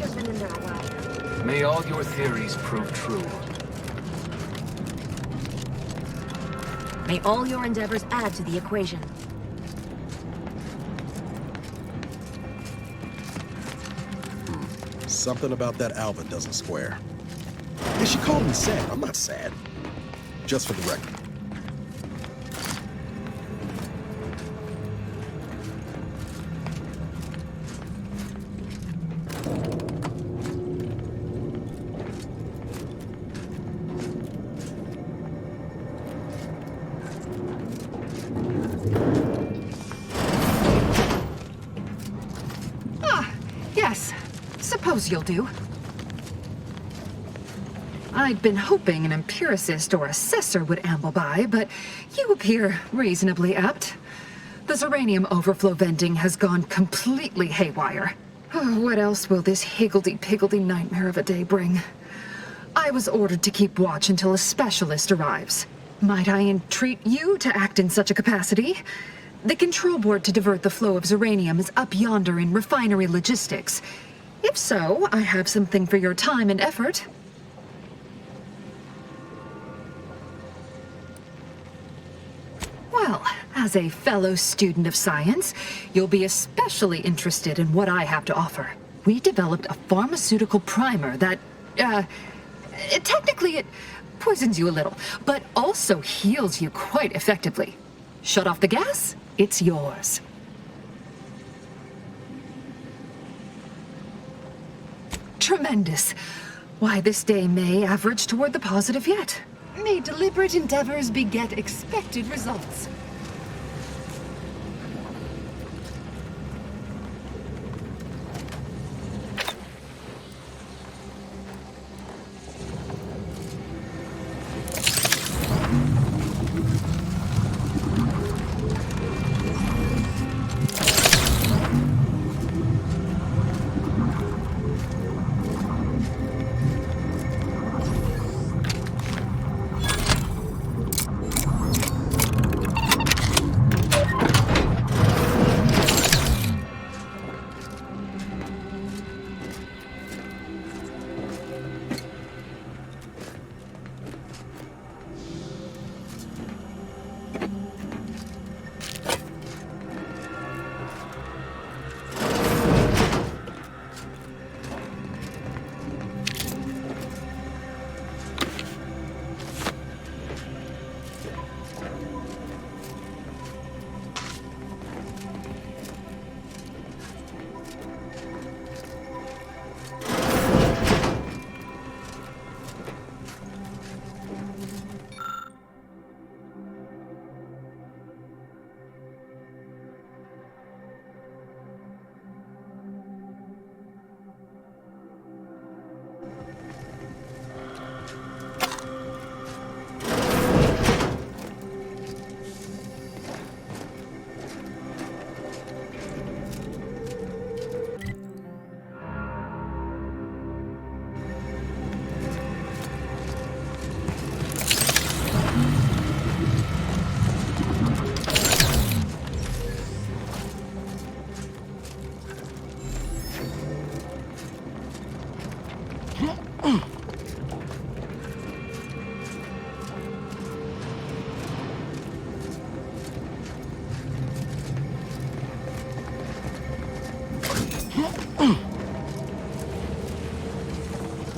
just been in there a while. May all your theories prove true. May all your endeavors add to the equation. Something about that Alva doesn't square. Yeah, she called me sad. I'm not sad. Just for the record. Yes. Suppose you'll do. I'd been hoping an empiricist or assessor would amble by, but you appear reasonably apt. The Zeranium overflow venting has gone completely haywire. Oh, what else will this higgledy-piggledy nightmare of a day bring? I was ordered to keep watch until a specialist arrives. Might I entreat you to act in such a capacity? The control board to divert the flow of Zeranium is up yonder in refinery logistics. If so, I have something for your time and effort. Well, as a fellow student of science, you'll be especially interested in what I have to offer. We developed a pharmaceutical primer that, technically it poisons you a little, but also heals you quite effectively. Shut off the gas, it's yours. Tremendous. Why, this day may average toward the positive yet. May deliberate endeavors beget expected results.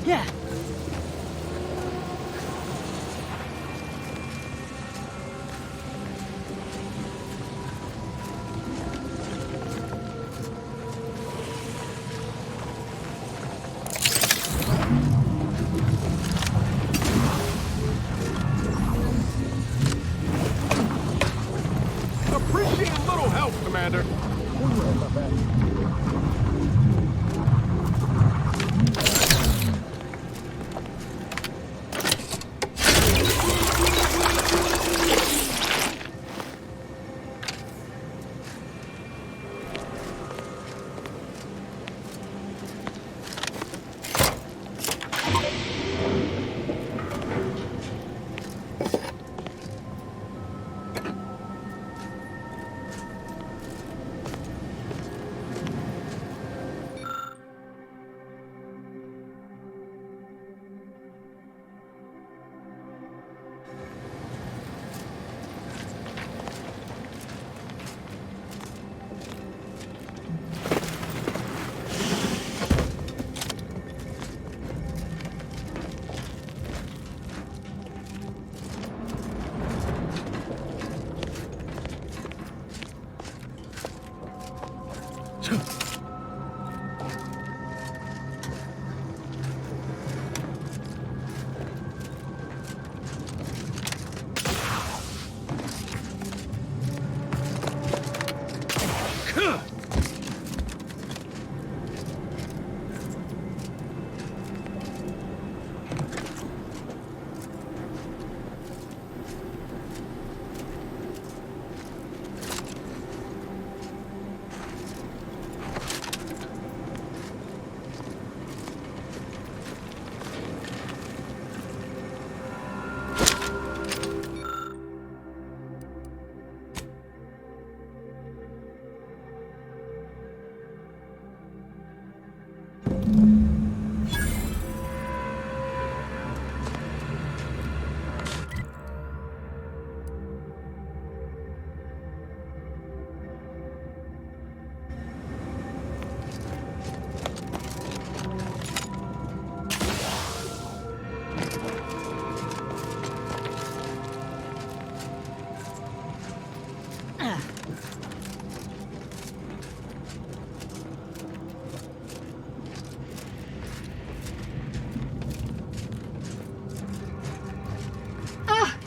Yeah. Appreciate a little help, Commander.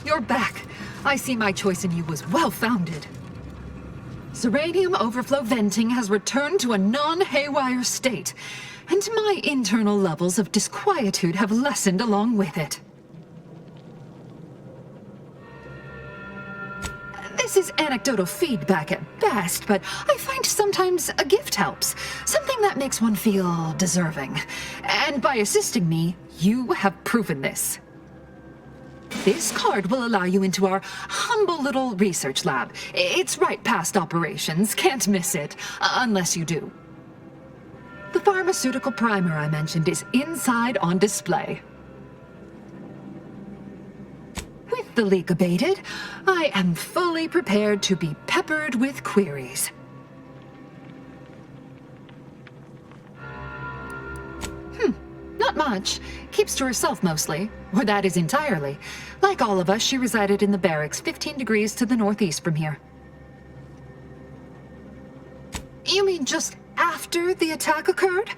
you're back. I see my choice in you was well-founded. Zeranium overflow venting has returned to a non-haywire state, and my internal levels of disquietude have lessened along with it. This is anecdotal feedback at best, but I find sometimes a gift helps. Something that makes one feel deserving. And by assisting me, you have proven this. This card will allow you into our humble little research lab. It's right past operations, can't miss it, unless you do. The pharmaceutical primer I mentioned is inside on display. With the leak abated, I am fully prepared to be peppered with queries. Not much. Keeps to herself mostly, or that is entirely. Like all of us, she resided in the barracks 15 degrees to the northeast from here. You mean just after the attack occurred?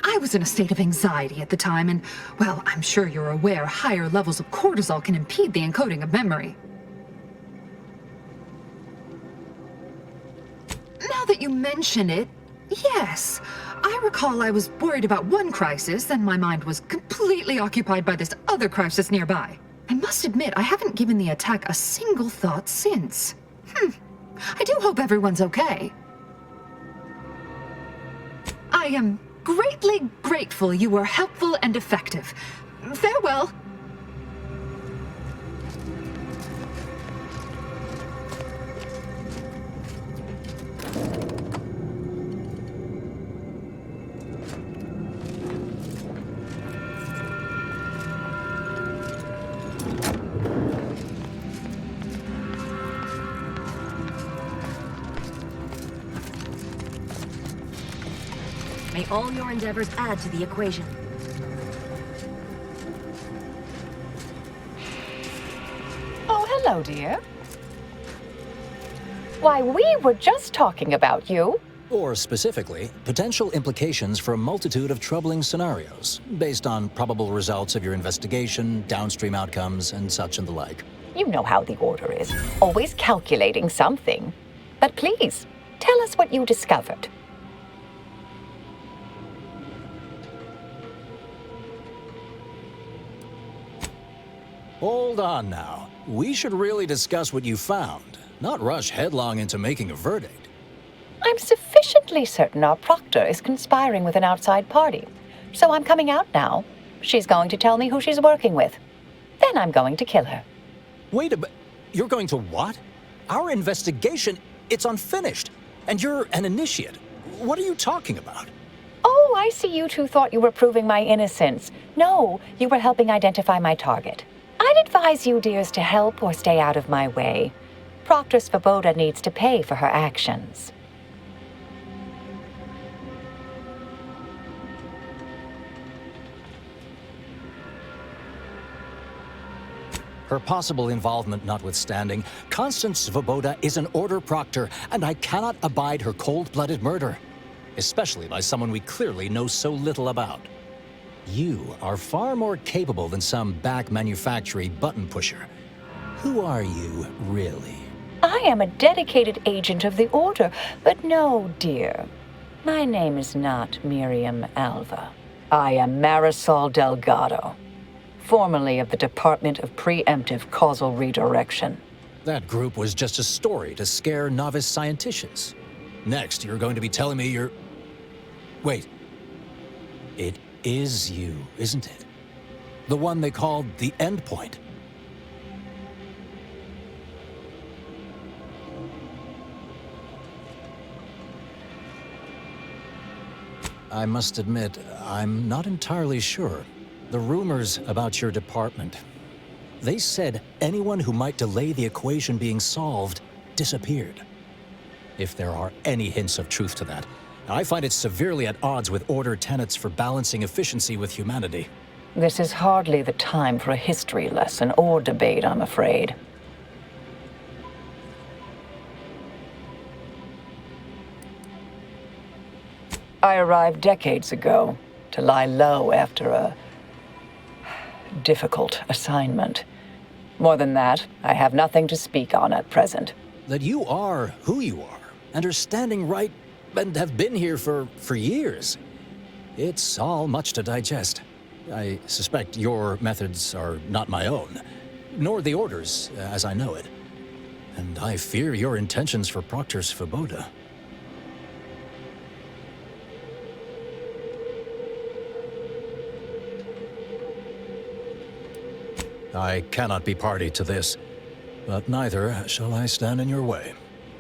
I was in a state of anxiety at the time, and, well, I'm sure you're aware higher levels of cortisol can impede the encoding of memory. Now that you mention it, yes. I recall I was worried about one crisis, and my mind was completely occupied by this other crisis nearby. I must admit, I haven't given the attack a single thought since. I do hope everyone's okay. I am greatly grateful you were helpful and effective. Farewell. May all your endeavors add to the equation. Oh, hello, dear. Why, we were just talking about you. Or specifically, potential implications for a multitude of troubling scenarios, based on probable results of your investigation, downstream outcomes, and such and the like. You know how the Order is, always calculating something. But please, tell us what you discovered. Hold on now. We should really discuss what you found, not rush headlong into making a verdict. I'm sufficiently certain our proctor is conspiring with an outside party. So I'm coming out now. She's going to tell me who she's working with. Then I'm going to kill her. Wait a bit. You're going to what? Our investigation, it's unfinished. And you're an initiate. What are you talking about? Oh, I see you two thought you were proving my innocence. No, you were helping identify my target. I'd advise you, dears, to help or stay out of my way. Proctor Svoboda needs to pay for her actions. Her possible involvement notwithstanding, Constance Svoboda is an Order Proctor, and I cannot abide her cold-blooded murder. Especially by someone we clearly know so little about. You are far more capable than some back manufactory button pusher. Who are you, really? I am a dedicated agent of the Order, but no, dear. My name is not Miriam Alva. I am Marisol Delgado, formerly of the Department of Preemptive Causal Redirection. That group was just a story to scare novice scienticians. Next, you're going to be telling me you're... Wait. It is you, isn't it? The one they called the Endpoint. I must admit, I'm not entirely sure. The rumors about your department. They said anyone who might delay the equation being solved disappeared. If there are any hints of truth to that, I find it severely at odds with Order tenets for balancing efficiency with humanity. This is hardly the time for a history lesson or debate, I'm afraid. I arrived decades ago to lie low after a difficult assignment. More than that, I have nothing to speak on at present. That you are who you are, and are standing right, and have been here for years. It's all much to digest. I suspect your methods are not my own, nor the Order's, as I know it. And I fear your intentions for Proctor Svoboda. I cannot be party to this, but neither shall I stand in your way.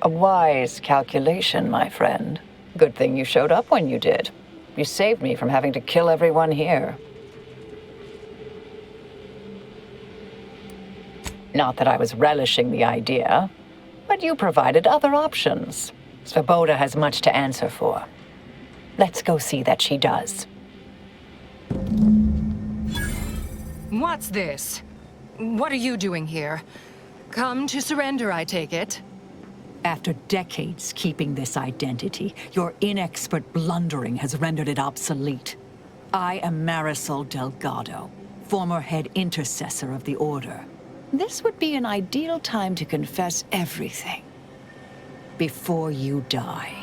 A wise calculation, my friend. Good thing you showed up when you did. You saved me from having to kill everyone here. Not that I was relishing the idea, but you provided other options. Svoboda has much to answer for. Let's go see that she does. What's this? What are you doing here? Come to surrender, I take it? After decades keeping this identity, your inexpert blundering has rendered it obsolete. I am Marisol Delgado, former head intercessor of the Order. This would be an ideal time to confess everything. Before you die.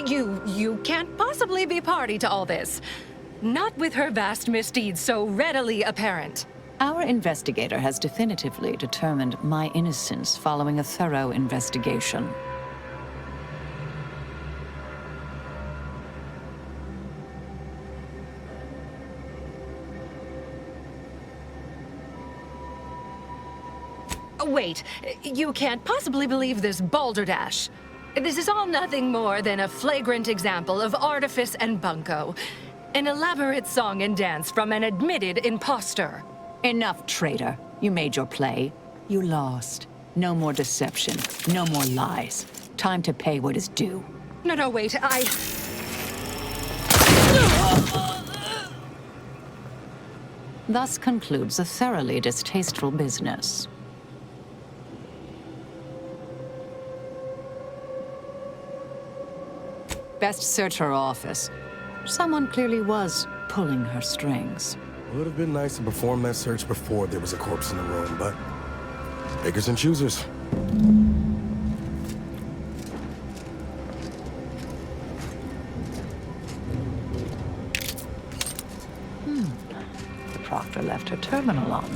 You can't possibly be party to all this. Not with her vast misdeeds so readily apparent. Our investigator has definitively determined my innocence following a thorough investigation. Wait, you can't possibly believe this balderdash. This is all nothing more than a flagrant example of artifice and bunco. An elaborate song and dance from an admitted imposter. Enough, traitor. You made your play. You lost. No more deception. No more lies. Time to pay what is due. No, wait, Thus concludes a thoroughly distasteful business. Best search her office. Someone clearly was pulling her strings. Would have been nice to perform that search before there was a corpse in the room, but pickers and choosers. The Proctor left her terminal on.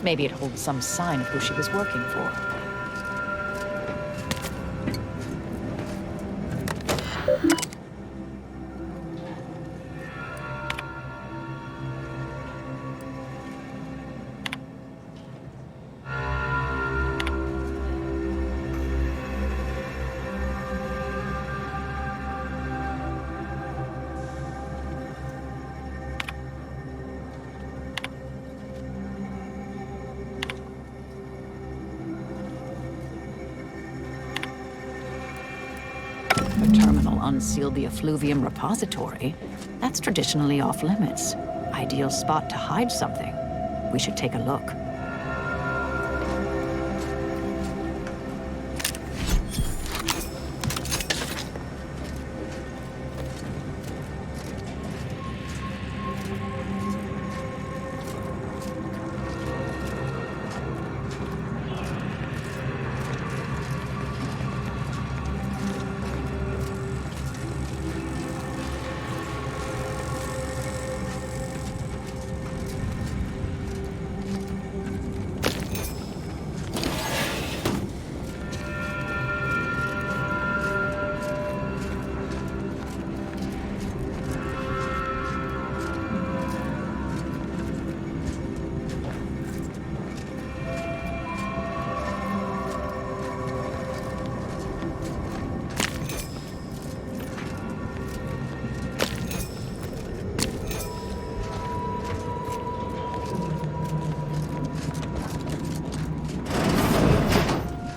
Maybe it holds some sign of who she was working for. The terminal unsealed the effluvium repository. That's traditionally off limits. Ideal spot to hide something. We should take a look.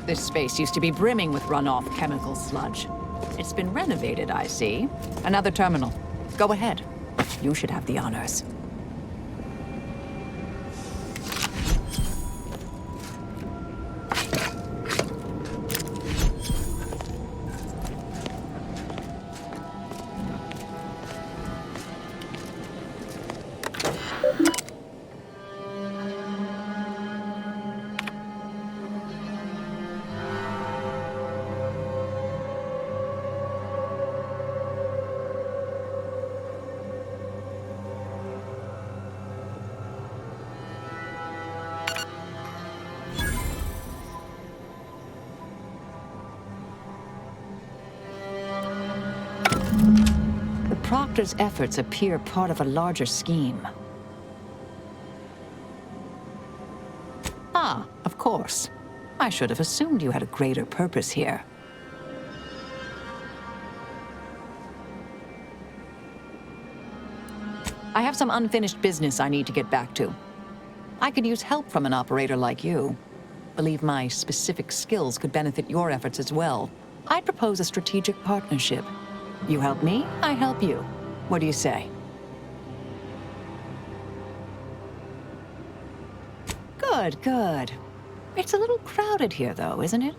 This space used to be brimming with runoff chemical sludge. It's been renovated, I see. Another terminal. Go ahead. You should have the honors. Director's efforts appear part of a larger scheme. Ah, of course. I should have assumed you had a greater purpose here. I have some unfinished business I need to get back to. I could use help from an operator like you. Believe my specific skills could benefit your efforts as well. I'd propose a strategic partnership. You help me, I help you. What do you say? Good, good. It's a little crowded here, though, isn't it?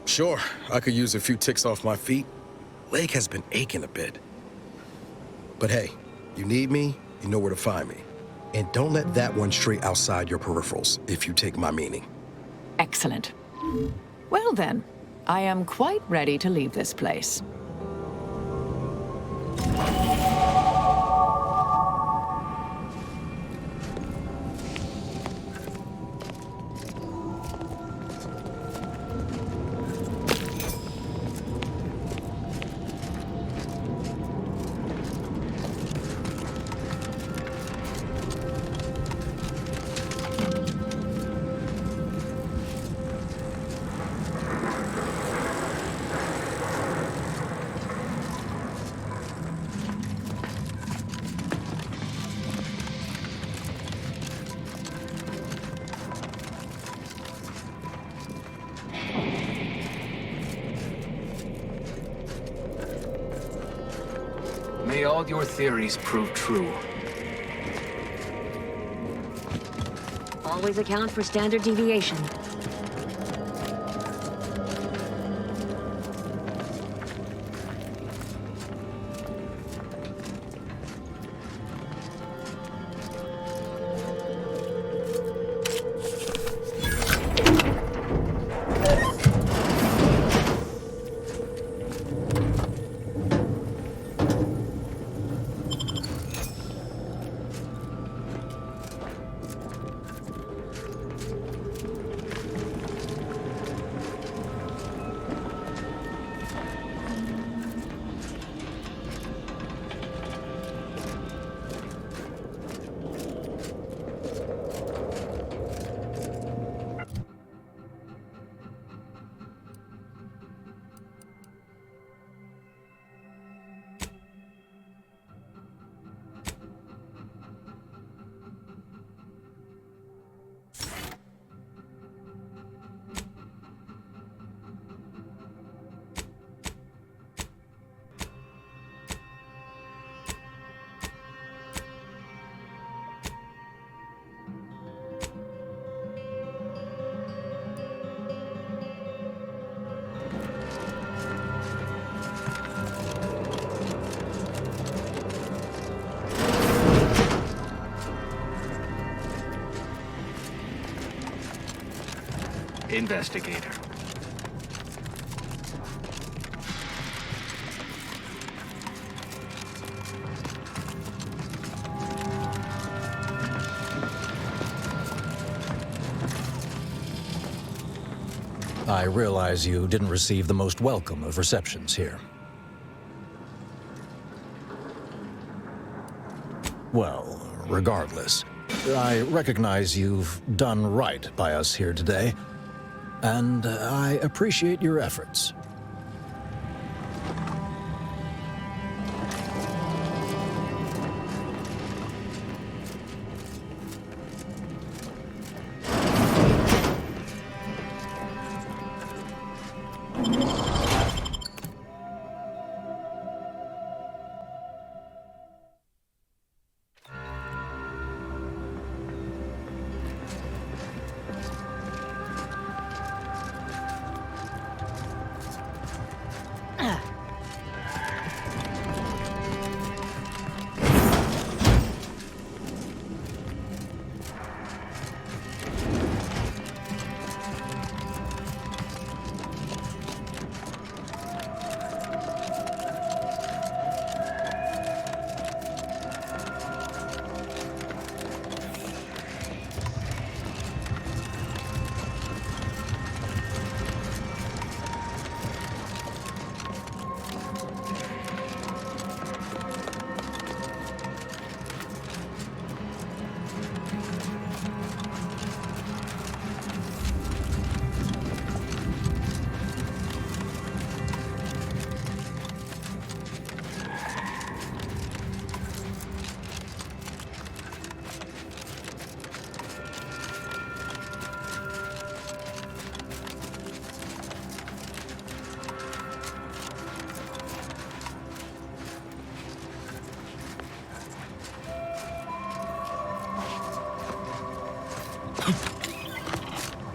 Sure, I could use a few ticks off my feet. Leg has been aching a bit. But hey, you need me, you know where to find me. And don't let that one stray outside your peripherals, if you take my meaning. Excellent. Well then, I am quite ready to leave this place. May all your theories prove true. Always account for standard deviation. Investigator. I realize you didn't receive the most welcome of receptions here. Well, regardless, I recognize you've done right by us here today, and I appreciate your efforts.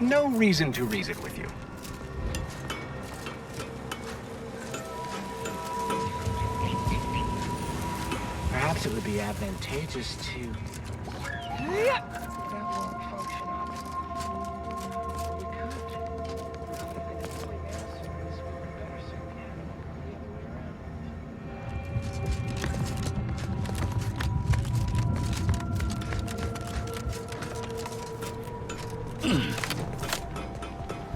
No reason to reason with you. Perhaps it would be advantageous to... That won't function on it. We could. Independently mail service would be better suited the other way around.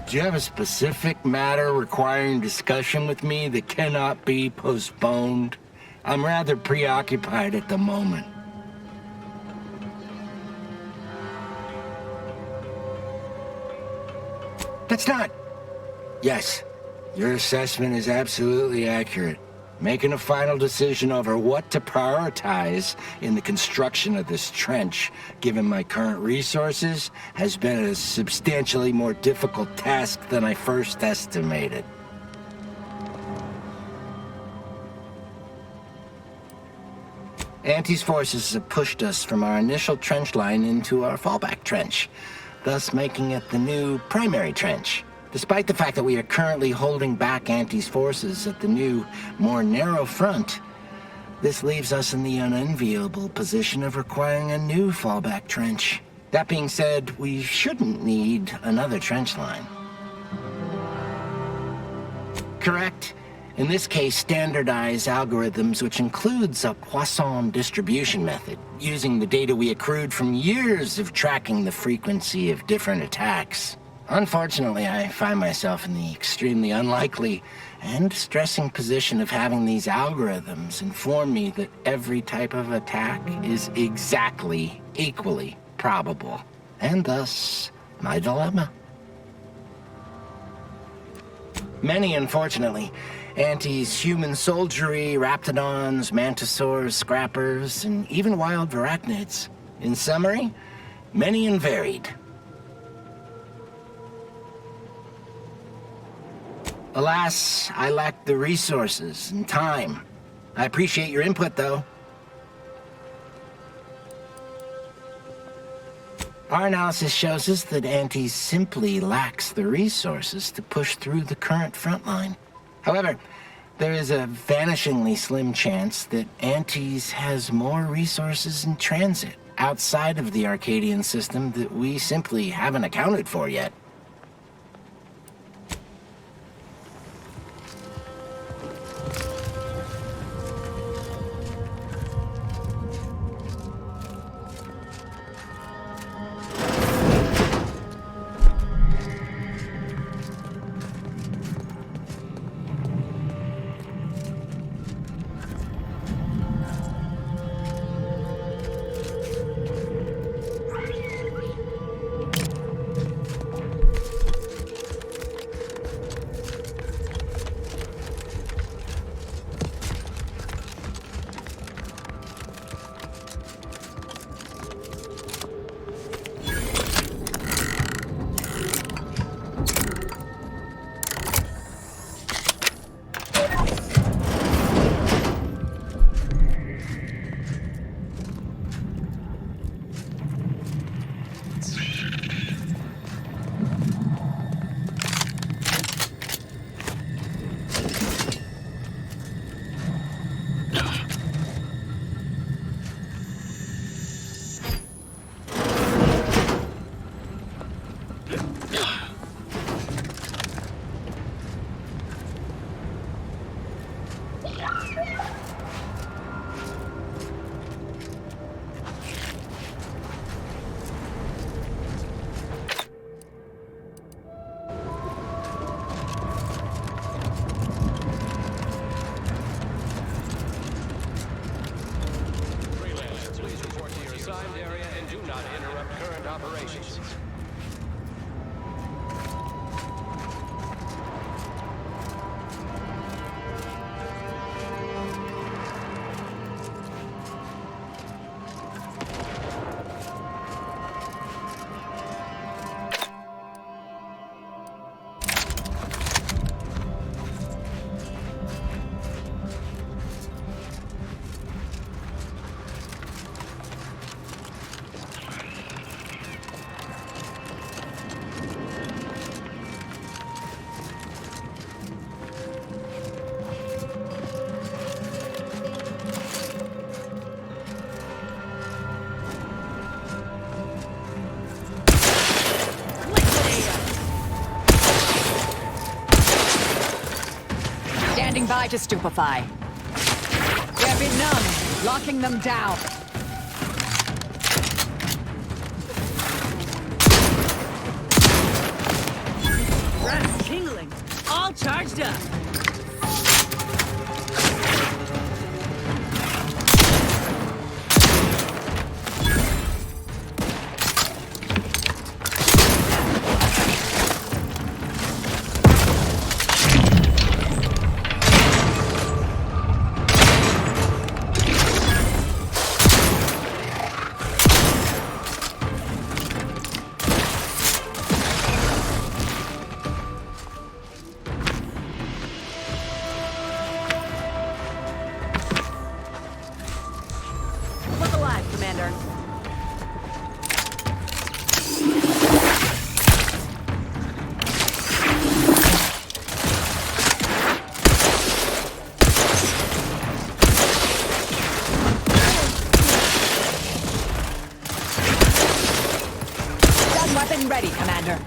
Do you have a specific matter requiring discussion with me that cannot be postponed? I'm rather preoccupied at the moment. That's not... Yes, your assessment is absolutely accurate. Making a final decision over what to prioritize in the construction of this trench, given my current resources, has been a substantially more difficult task than I first estimated. Anti's forces have pushed us from our initial trench line into our fallback trench, thus making it the new primary trench. Despite the fact that we are currently holding back Anti's forces at the new, more narrow front, this leaves us in the unenviable position of requiring a new fallback trench. That being said, we shouldn't need another trench line. Correct. In this case, standardized algorithms, which includes a Poisson distribution method, using the data we accrued from years of tracking the frequency of different attacks. Unfortunately, I find myself in the extremely unlikely and distressing position of having these algorithms inform me that every type of attack is exactly, equally probable, and thus, my dilemma. Many, unfortunately, Anti's human soldiery, raptidons, mantisaurs, scrappers, and even wild arachnids. In summary, many and varied. Alas, I lack the resources and time. I appreciate your input, though. Our analysis shows us that Anti simply lacks the resources to push through the current front line. However, there is a vanishingly slim chance that Antis has more resources in transit outside of the Arcadian system that we simply haven't accounted for yet. try to stupefy. They're benumbed, locking them down. Breath tingling. All charged up. Look alive, Commander. Gun weapon ready, Commander.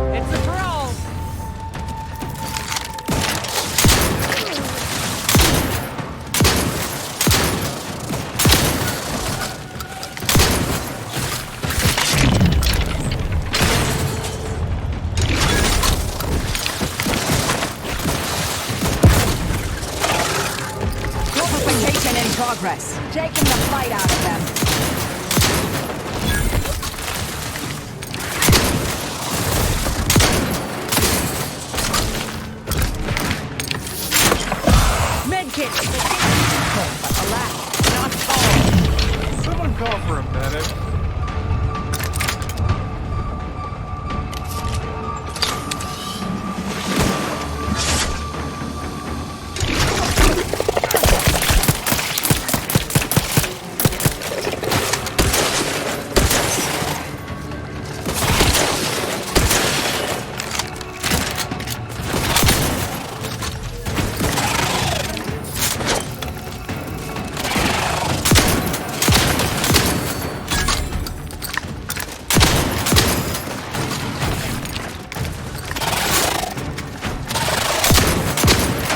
It's a parole. Fortification in progress. Taking the fight out of them. Medkit. But alas, not all. Someone call for a medic.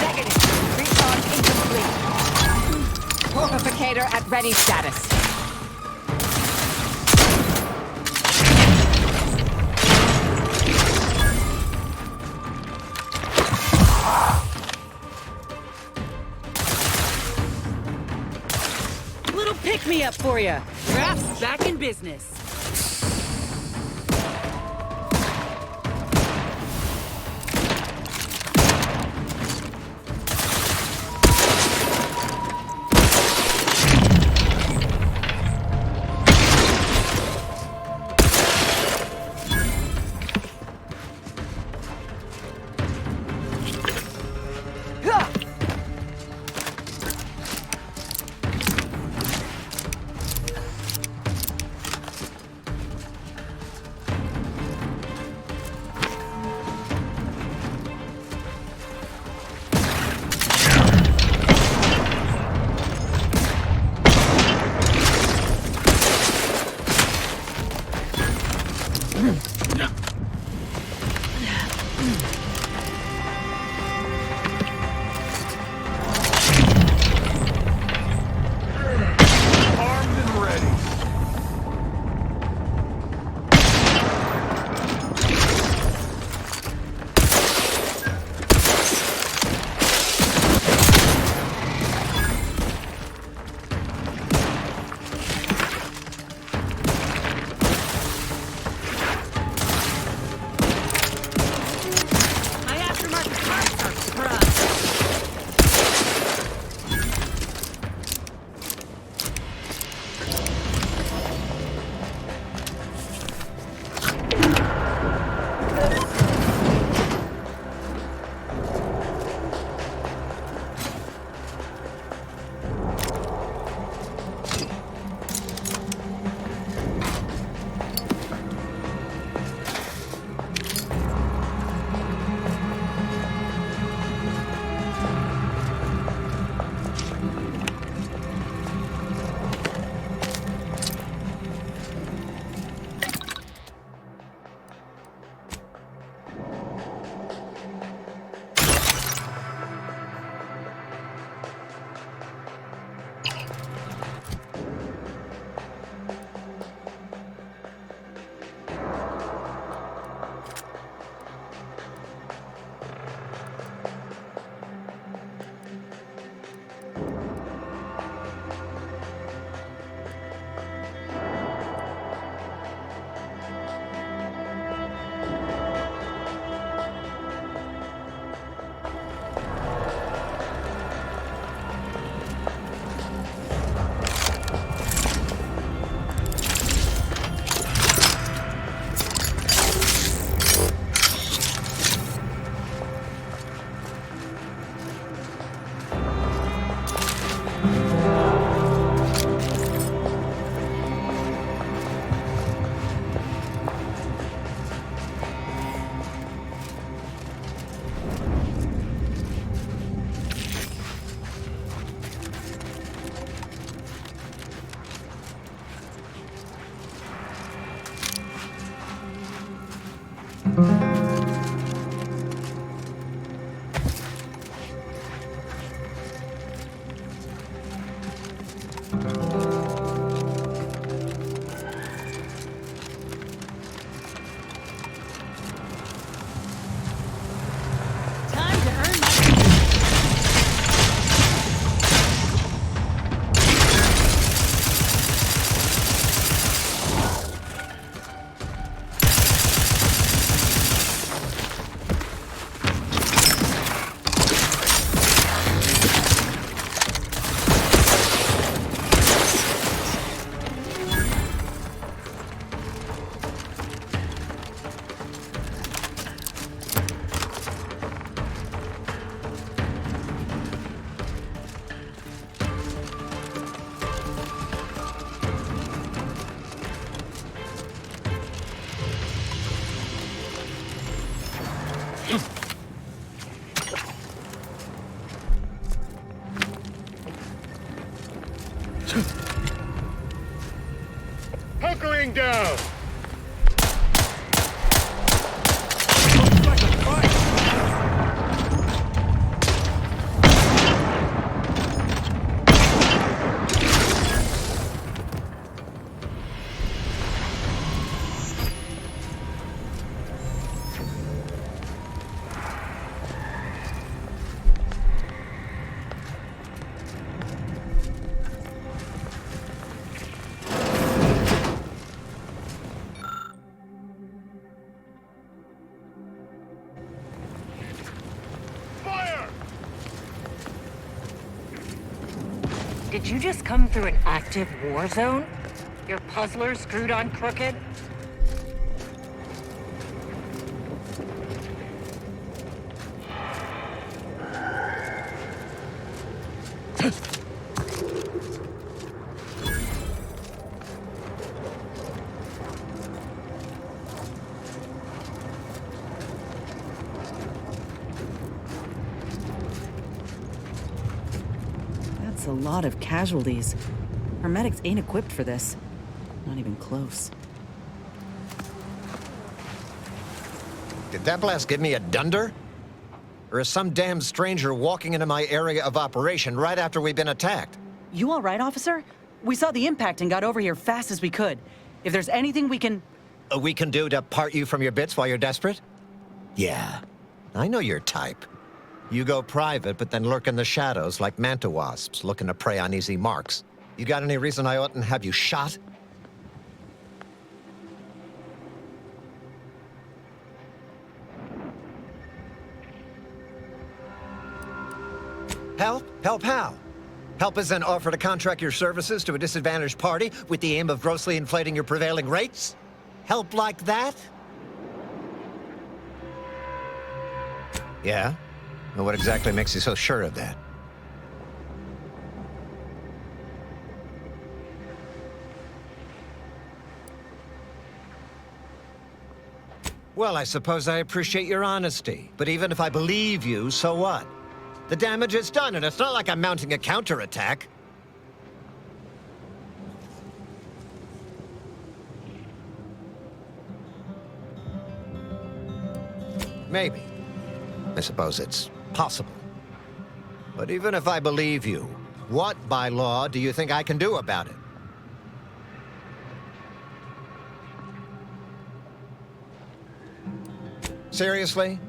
Negative. Recon incomplete. Fortificator at ready status. Little pick-me-up for you. Draft's back in business. Hunkering down! Did you just come through an active war zone? Your puzzler screwed on crooked? That's a lot of casualties. Our medics ain't equipped for this. Not even close. Did that blast give me a dunder? Or is some damn stranger walking into my area of operation right after we've been attacked? You all right, officer? We saw the impact and got over here fast as we could. If there's anything we can... We can do to part you from your bits while you're desperate? Yeah, I know your type. You go private, but then lurk in the shadows like manta wasps looking to prey on easy marks. You got any reason I oughtn't have you shot? Help? Help how? Help is an offer to contract your services to a disadvantaged party with the aim of grossly inflating your prevailing rates? Help like that? Yeah? Well, what exactly makes you so sure of that? Well, I suppose I appreciate your honesty. But even if I believe you, so what? The damage is done, and it's not like I'm mounting a counterattack. Maybe. I suppose it's possible. But even if I believe you, what, by law, do you think I can do about it? Seriously?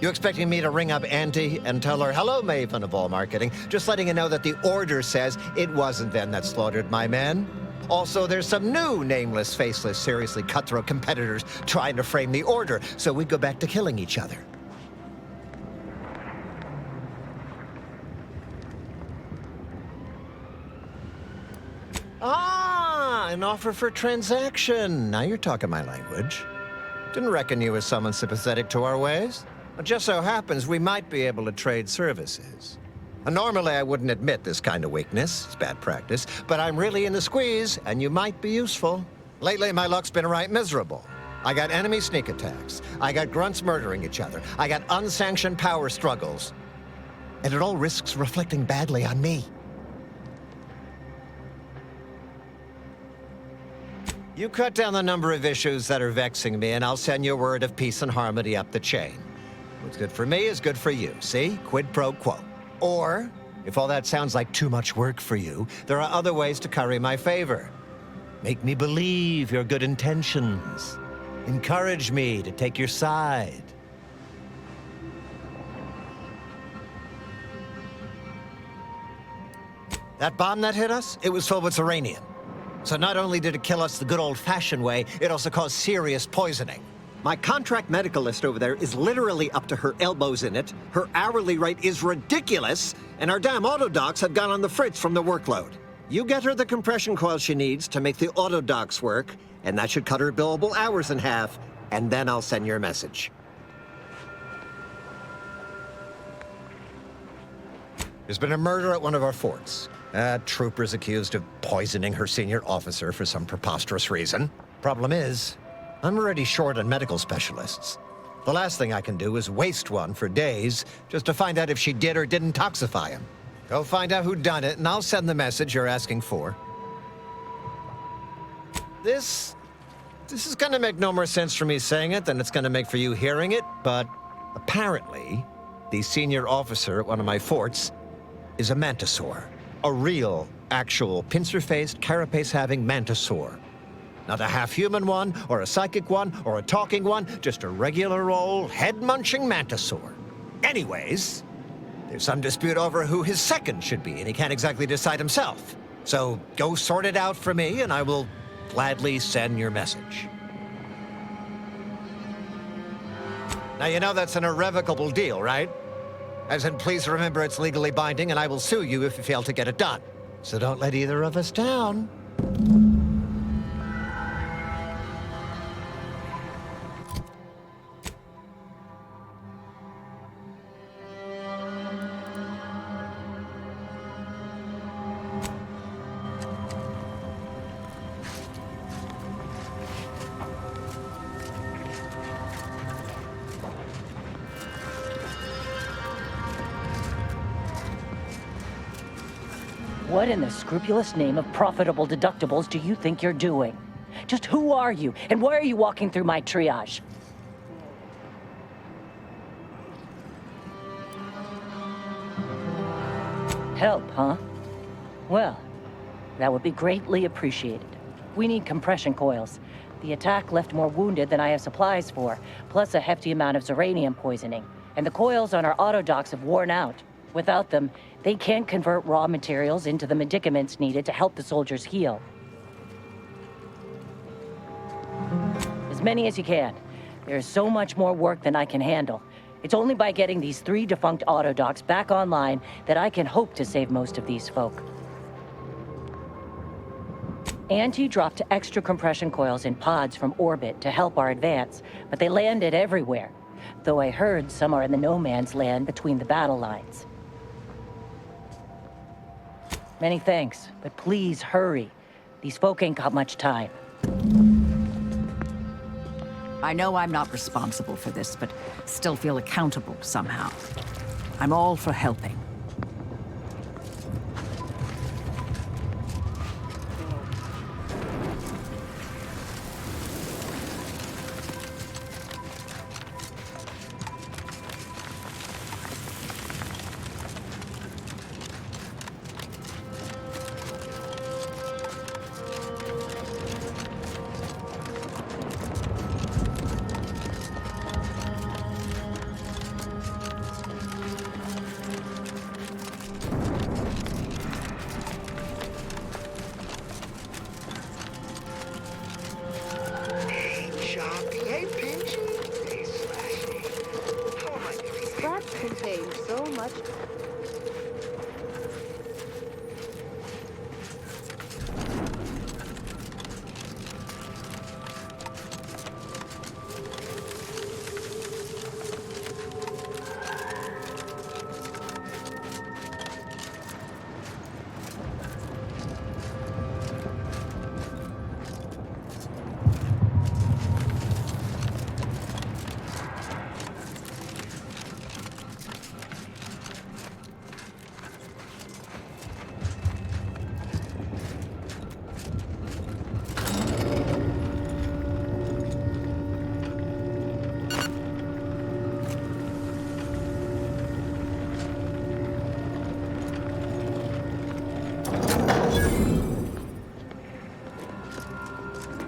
You expecting me to ring up Auntie and tell her, hello, Maven of all marketing, just letting you know that the order says it wasn't them that slaughtered my men? Also, there's some new nameless, faceless, seriously cutthroat competitors trying to frame the order, so we go back to killing each other. Ah, an offer for transaction. Now you're talking my language. Didn't reckon you was someone sympathetic to our ways. It just so happens we might be able to trade services. Normally, I wouldn't admit this kind of weakness. It's bad practice. But I'm really in the squeeze, and you might be useful. Lately, my luck's been right miserable. I got enemy sneak attacks. I got grunts murdering each other. I got unsanctioned power struggles. And it all risks reflecting badly on me. You cut down the number of issues that are vexing me, and I'll send you a word of peace and harmony up the chain. What's good for me is good for you, see? Quid pro quo. Or, if all that sounds like too much work for you, there are other ways to curry my favor. Make me believe your good intentions. Encourage me to take your side. That bomb that hit us, it was filled with uranium. So not only did it kill us the good old-fashioned way, it also caused serious poisoning. My contract medicalist over there is literally up to her elbows in it, her hourly rate is ridiculous, and our damn autodocs have gone on the fritz from the workload. You get her the compression coil she needs to make the autodocs work, and that should cut her billable hours in half, and then I'll send your message. There's been a murder at one of our forts. That trooper's accused of poisoning her senior officer for some preposterous reason. Problem is, I'm already short on medical specialists. The last thing I can do is waste one for days just to find out if she did or didn't toxify him. Go find out who done it, and I'll send the message you're asking for. This is gonna make no more sense for me saying it than it's gonna make for you hearing it, but apparently, the senior officer at one of my forts is a mantisaur. A real, actual, pincer-faced, carapace-having mantisaur. Not a half-human one, or a psychic one, or a talking one, just a regular old head-munching mantisaur. Anyways, there's some dispute over who his second should be, and he can't exactly decide himself. So go sort it out for me, and I will gladly send your message. Now, you know that's an irrevocable deal, right? As in, please remember it's legally binding, and I will sue you if you fail to get it done. So don't let either of us down. What in the scrupulous name of profitable deductibles do you think you're doing? Just who are you, and why are you walking through my triage? Help, huh? Well, that would be greatly appreciated. We need compression coils. The attack left more wounded than I have supplies for, plus a hefty amount of Zeranium poisoning. And the coils on our autodocs have worn out. Without them, they can't convert raw materials into the medicaments needed to help the soldiers heal. As many as you can. There's so much more work than I can handle. It's only by getting these 3 defunct autodocs back online that I can hope to save most of these folk. Auntie dropped extra compression coils in pods from orbit to help our advance, but they landed everywhere. Though I heard some are in the no man's land between the battle lines. Many thanks, but please hurry. These folk ain't got much time. I know I'm not responsible for this, but still feel accountable somehow. I'm all for helping.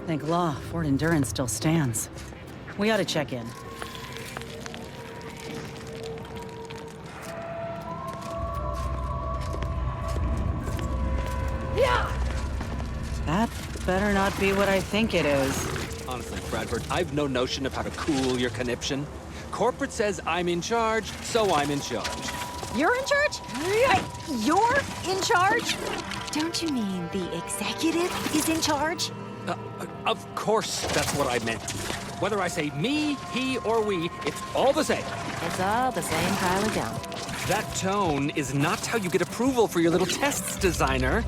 Thank law, Fort Endurance still stands. We ought to check in. Yeah! That better not be what I think it is. Honestly, Bradford, I've no notion of how to cool your conniption. Corporate says I'm in charge, so I'm in charge. You're in charge? You're in charge? Don't you mean the executive is in charge? Of course that's what I meant. Whether I say me, he, or we, it's all the same. It's all the same pile of gum. That tone is not how you get approval for your little tests, designer.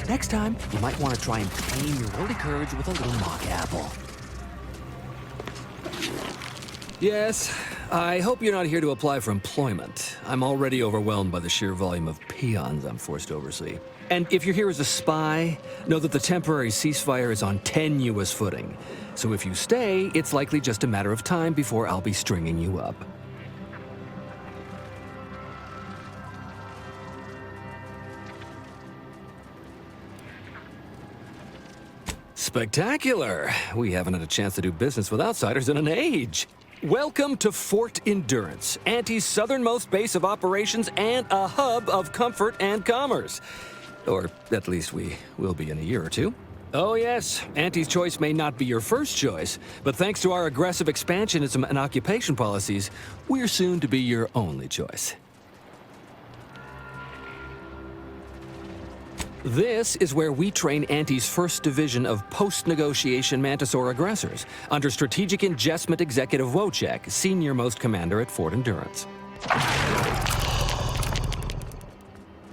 Next time, you might want to try and tame your early courage with a little mock apple. Yes, I hope you're not here to apply for employment. I'm already overwhelmed by the sheer volume of peons I'm forced to oversee. And if you're here as a spy, know that the temporary ceasefire is on tenuous footing. So if you stay, it's likely just a matter of time before I'll be stringing you up. Spectacular! We haven't had a chance to do business with outsiders in an age. Welcome to Fort Endurance, Auntie's southernmost base of operations and a hub of comfort and commerce. Or at least we will be in a year or two. Oh yes, Auntie's choice may not be your first choice, but thanks to our aggressive expansionism and occupation policies, we're soon to be your only choice. This is where we train Auntie's first division of post-negotiation Mantisaur aggressors, under Strategic Ingestment Executive Wojciech, senior-most commander at Fort Endurance.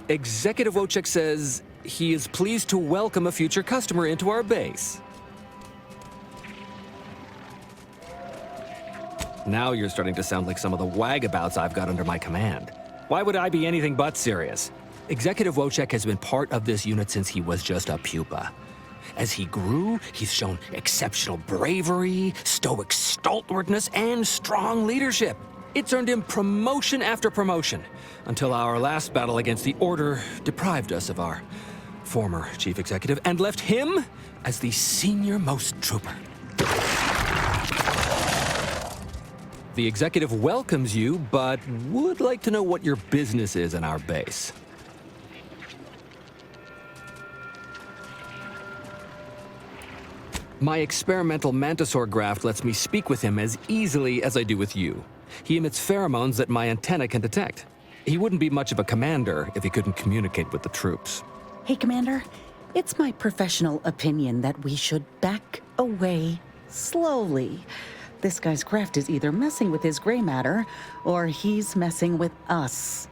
Executive Wojciech says he is pleased to welcome a future customer into our base. Now you're starting to sound like some of the wagabouts I've got under my command. Why would I be anything but serious? Executive Wojciech has been part of this unit since he was just a pupa. As he grew, he's shown exceptional bravery, stoic stalwartness, and strong leadership. It's earned him promotion after promotion, until our last battle against the Order deprived us of our former chief executive and left him as the senior-most trooper. The executive welcomes you, but would like to know what your business is in our base. My experimental Mantisaur graft lets me speak with him as easily as I do with you. He emits pheromones that my antenna can detect. He wouldn't be much of a commander if he couldn't communicate with the troops. Hey, Commander. It's my professional opinion that we should back away slowly. This guy's graft is either messing with his gray matter, or he's messing with us.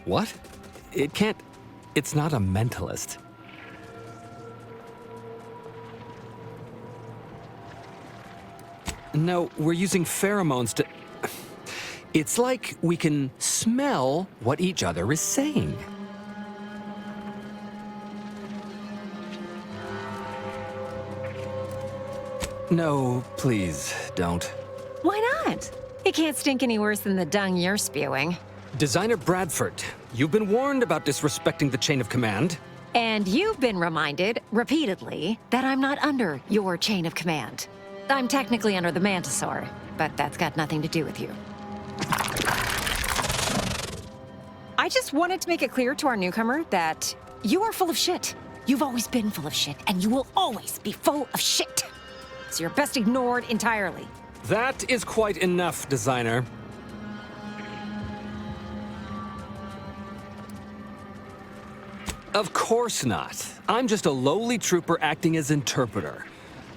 What? It can't... It's not a mentalist. No, we're using pheromones to... It's like we can smell what each other is saying. No, please, don't. Why not? It can't stink any worse than the dung you're spewing. Designer Bradford, you've been warned about disrespecting the chain of command. And you've been reminded, repeatedly, that I'm not under your chain of command. I'm technically under the Mantisaur, but that's got nothing to do with you. I just wanted to make it clear to our newcomer that you are full of shit. You've always been full of shit, and you will always be full of shit. So you're best ignored entirely. That is quite enough, designer. Of course not. I'm just a lowly trooper acting as interpreter.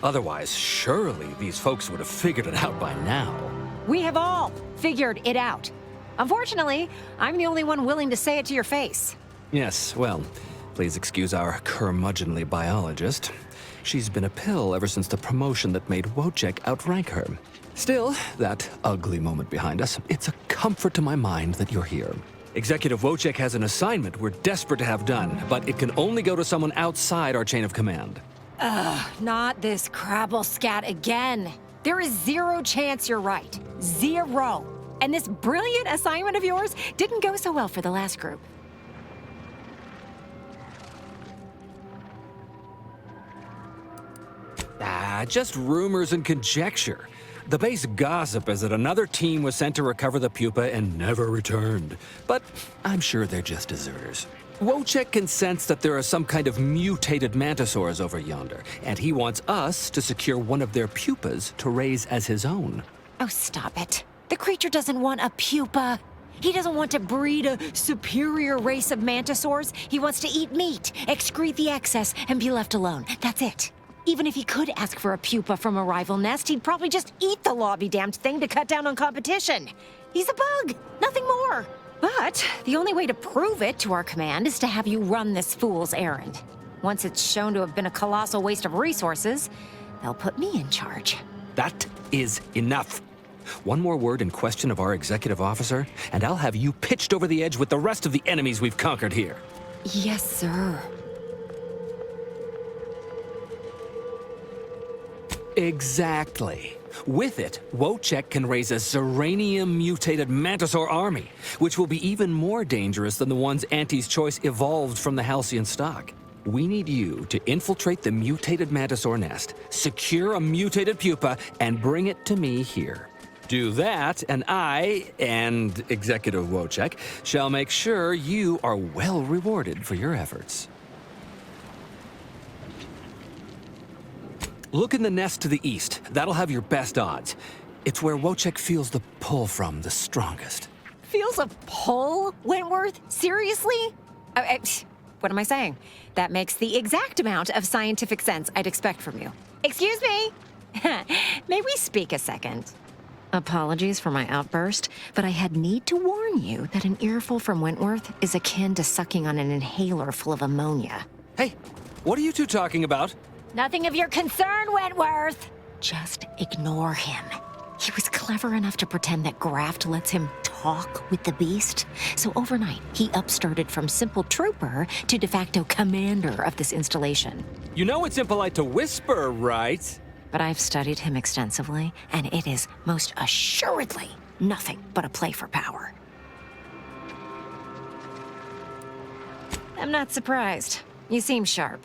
Otherwise, surely these folks would have figured it out by now. We have all figured it out. Unfortunately, I'm the only one willing to say it to your face. Yes, well, please excuse our curmudgeonly biologist. She's been a pill ever since the promotion that made Wojciech outrank her. Still, that ugly moment behind us, it's a comfort to my mind that you're here. Executive Wojciech has an assignment we're desperate to have done, but it can only go to someone outside our chain of command. Ugh, not this crabble scat again. There is zero chance you're right. Zero. And this brilliant assignment of yours didn't go so well for the last group. Just rumors and conjecture. The base gossip is that another team was sent to recover the pupa and never returned. But I'm sure they're just deserters. Wojciech can sense that there are some kind of mutated mantisaurs over yonder, and he wants us to secure one of their pupas to raise as his own. Oh, stop it. The creature doesn't want a pupa. He doesn't want to breed a superior race of mantisaurs. He wants to eat meat, excrete the excess, and be left alone. That's it. Even if he could ask for a pupa from a rival nest, he'd probably just eat the law-be-damned thing to cut down on competition. He's a bug, nothing more. But the only way to prove it to our command is to have you run this fool's errand. Once it's shown to have been a colossal waste of resources, they'll put me in charge. That is enough. One more word in question of our executive officer, and I'll have you pitched over the edge with the rest of the enemies we've conquered here. Yes, sir. Exactly. With it, Wojciech can raise a Zeranium-mutated Mantisaur army, which will be even more dangerous than the ones Auntie's Choice evolved from the Halcyon stock. We need you to infiltrate the mutated Mantisaur nest, secure a mutated pupa, and bring it to me here. Do that, and I, and Executive Wojciech, shall make sure you are well rewarded for your efforts. Look in the nest to the east. That'll have your best odds. It's where Wojciech feels the pull from the strongest. Feels a pull, Wentworth? Seriously? What am I saying? That makes the exact amount of scientific sense I'd expect from you. Excuse me? May we speak a second? Apologies for my outburst, but I had need to warn you that an earful from Wentworth is akin to sucking on an inhaler full of ammonia. Hey, what are you two talking about? Nothing of your concern, Wentworth! Just ignore him. He was clever enough to pretend that Graft lets him talk with the beast. So overnight, he upstarted from simple trooper to de facto commander of this installation. You know it's impolite to whisper, right? But I've studied him extensively, and it is most assuredly nothing but a play for power. I'm not surprised. You seem sharp.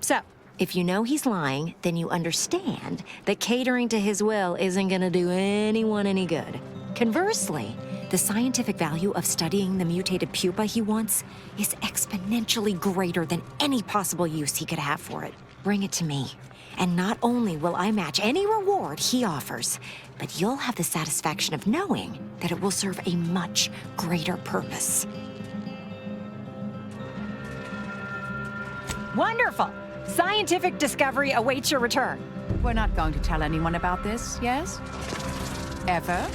So, if you know he's lying, then you understand that catering to his will isn't gonna do anyone any good. Conversely, the scientific value of studying the mutated pupa he wants is exponentially greater than any possible use he could have for it. Bring it to me, and not only will I match any reward he offers, but you'll have the satisfaction of knowing that it will serve a much greater purpose. Wonderful! Scientific discovery awaits your return. We're not going to tell anyone about this, yes? Ever?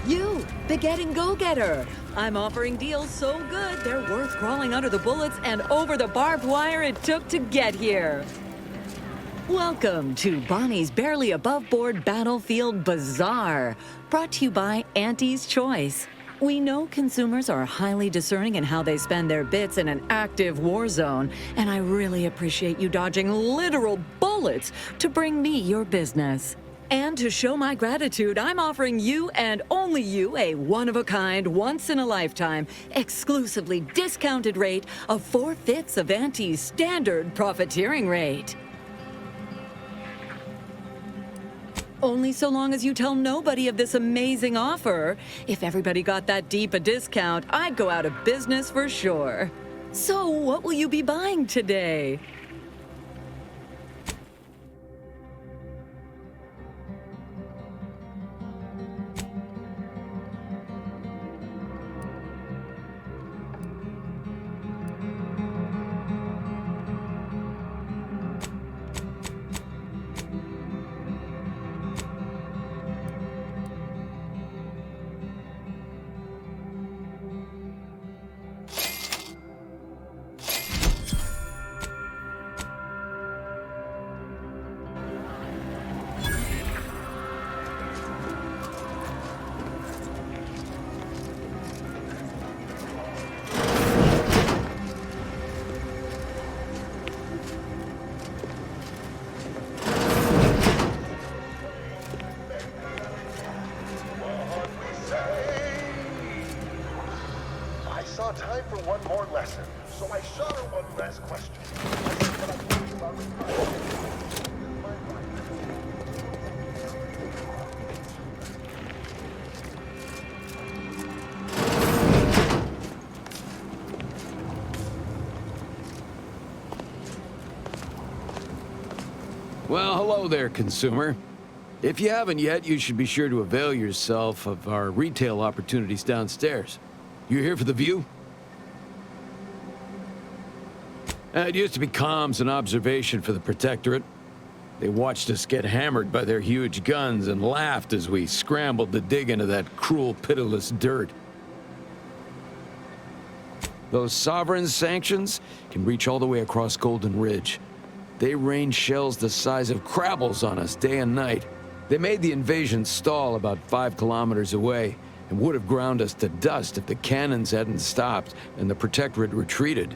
You, the getting go-getter. I'm offering deals so good, they're worth crawling under the bullets and over the barbed wire it took to get here. Welcome to Bonnie's Barely Above Board Battlefield Bazaar, brought to you by Auntie's Choice. We know consumers are highly discerning in how they spend their bits in an active war zone, and I really appreciate you dodging literal bullets to bring me your business. And to show my gratitude, I'm offering you and only you a one-of-a-kind, once-in-a-lifetime, exclusively discounted rate of 4/5 of Auntie's standard profiteering rate. Only so long as you tell nobody of this amazing offer. If everybody got that deep a discount, I'd go out of business for sure. So what will you be buying today? Time for one more lesson, so I shot her one last question. Well, hello there, consumer. If you haven't yet, you should be sure to avail yourself of our retail opportunities downstairs. You here for the view? It used to be comms and observation for the Protectorate. They watched us get hammered by their huge guns and laughed as we scrambled to dig into that cruel, pitiless dirt. Those sovereign sanctions can reach all the way across Golden Ridge. They rain shells the size of crabbles on us day and night. They made the invasion stall about 5 kilometers away and would have ground us to dust if the cannons hadn't stopped and the Protectorate retreated.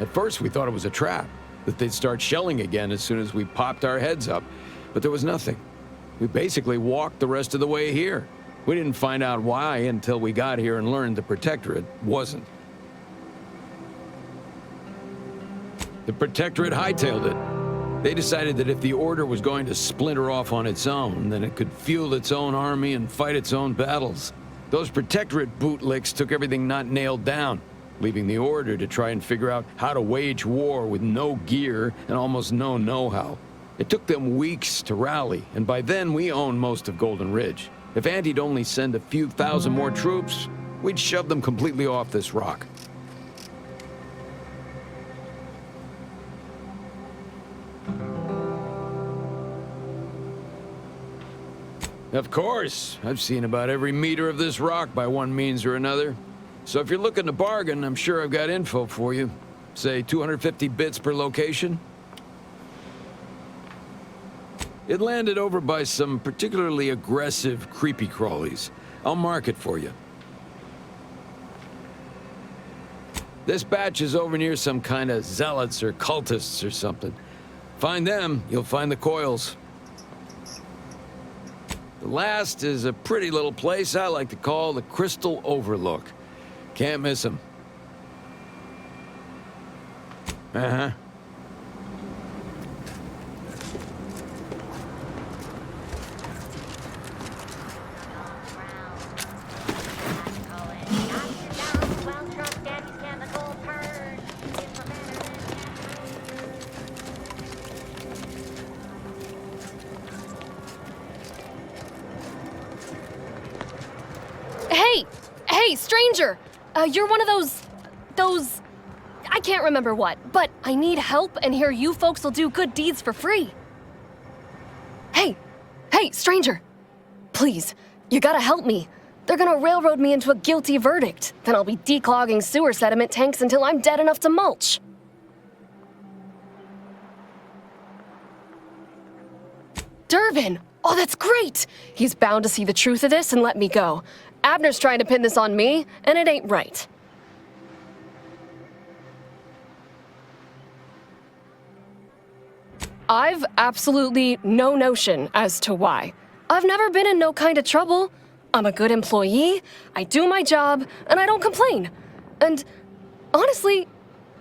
At first we thought it was a trap, that they'd start shelling again as soon as we popped our heads up, but there was nothing. We basically walked the rest of the way here. We didn't find out why until we got here and learned the Protectorate wasn't. The Protectorate hightailed it. They decided that if the Order was going to splinter off on its own, then it could fuel its own army and fight its own battles. Those Protectorate bootlicks took everything not nailed down, leaving the Order to try and figure out how to wage war with no gear and almost no know-how. It took them weeks to rally, and by then we owned most of Golden Ridge. If Andy'd only send a few thousand more troops, we'd shove them completely off this rock. Of course, I've seen about every meter of this rock by one means or another. So if you're looking to bargain, I'm sure I've got info for you. Say 250 bits per location. It landed over by some particularly aggressive creepy crawlies. I'll mark it for you. This batch is over near some kind of zealots or cultists or something. Find them, you'll find the coils. The last is a pretty little place I like to call the Crystal Overlook. Can't miss them. Uh-huh. Hey, stranger! You're one of those... I can't remember what, but I need help, and here you folks will do good deeds for free. Hey, stranger! Please, you gotta help me. They're gonna railroad me into a guilty verdict. Then I'll be declogging sewer sediment tanks until I'm dead enough to mulch. Durbin! Oh, that's great! He's bound to see the truth of this and let me go. Abner's trying to pin this on me, and it ain't right. I've absolutely no notion as to why. I've never been in no kind of trouble. I'm a good employee, I do my job, and I don't complain. And honestly,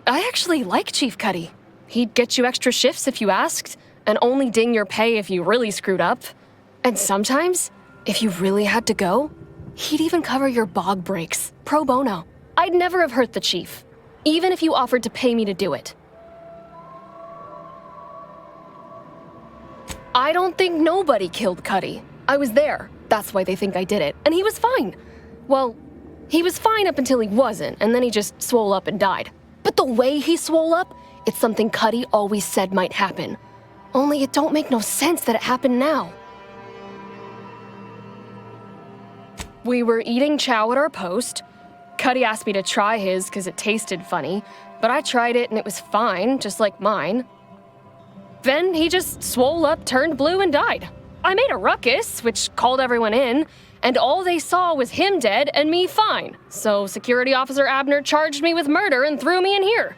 I actually like Chief Cuddy. He'd get you extra shifts if you asked, and only ding your pay if you really screwed up. And sometimes, if you really had to go, he'd even cover your bog breaks, pro bono. I'd never have hurt the chief, even if you offered to pay me to do it. I don't think nobody killed Cuddy. I was there. That's why they think I did it. And he was fine. Well, he was fine up until he wasn't, and then he just swole up and died. But the way he swole up, it's something Cuddy always said might happen. Only it don't make no sense that it happened now. We were eating chow at our post. Cuddy asked me to try his because it tasted funny, but I tried it and it was fine, just like mine. Then he just swole up, turned blue, and died. I made a ruckus, which called everyone in, and all they saw was him dead and me fine. So Security Officer Abner charged me with murder and threw me in here.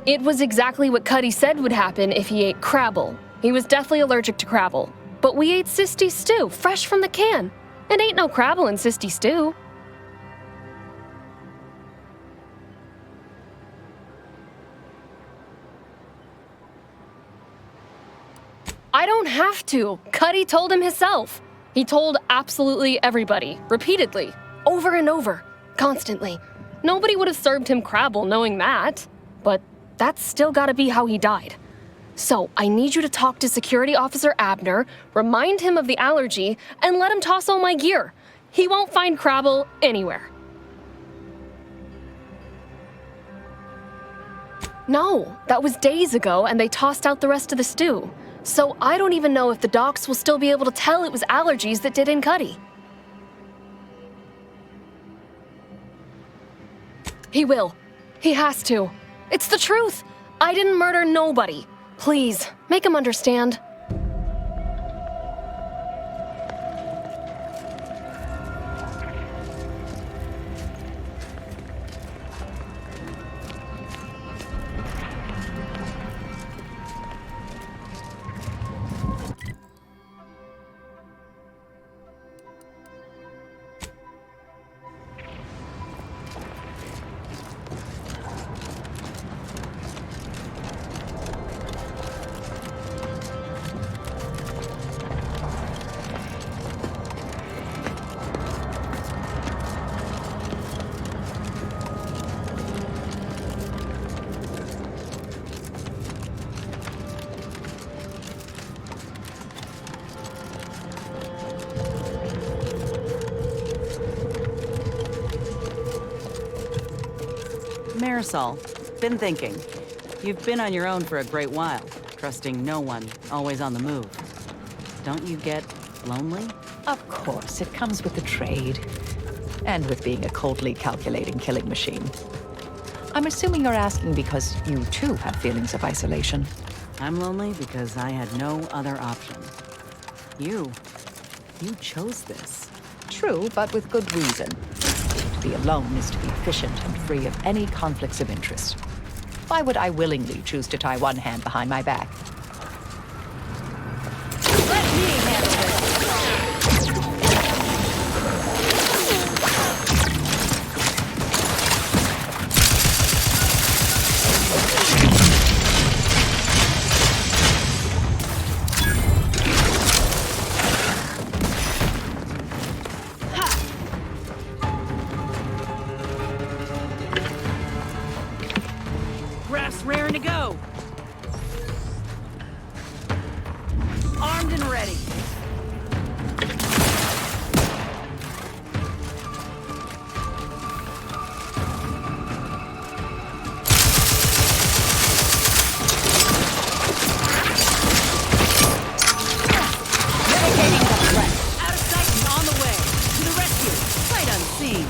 It was exactly what Cuddy said would happen if he ate crabble. He was deathly allergic to crabble. But we ate sisty stew, fresh from the can. And ain't no crabble in sisty stew. I don't have to. Cuddy told him himself. He told absolutely everybody, repeatedly, over and over, constantly. Nobody would have served him crabble knowing that. But that's still gotta be how he died. So I need you to talk to Security Officer Abner, remind him of the allergy, and let him toss all my gear. He won't find Crabble anywhere. No, that was days ago, and they tossed out the rest of the stew. So I don't even know if the docs will still be able to tell it was allergies that did in Cuddy. He will. He has to. It's the truth. I didn't murder nobody. Please, make him understand. Marisol, been thinking. You've been on your own for a great while, trusting no one, always on the move. Don't you get lonely? Of course, it comes with the trade. And with being a coldly calculating killing machine. I'm assuming you're asking because you too have feelings of isolation. I'm lonely because I had no other option. You chose this. True, but with good reason. To be alone is to be efficient and free of any conflicts of interest. Why would I willingly choose to tie one hand behind my back? Let me handle this. Graph's raring to go. Armed and ready. Mitigating the threat. Out of sight and on the way. To the rescue. Sight unseen.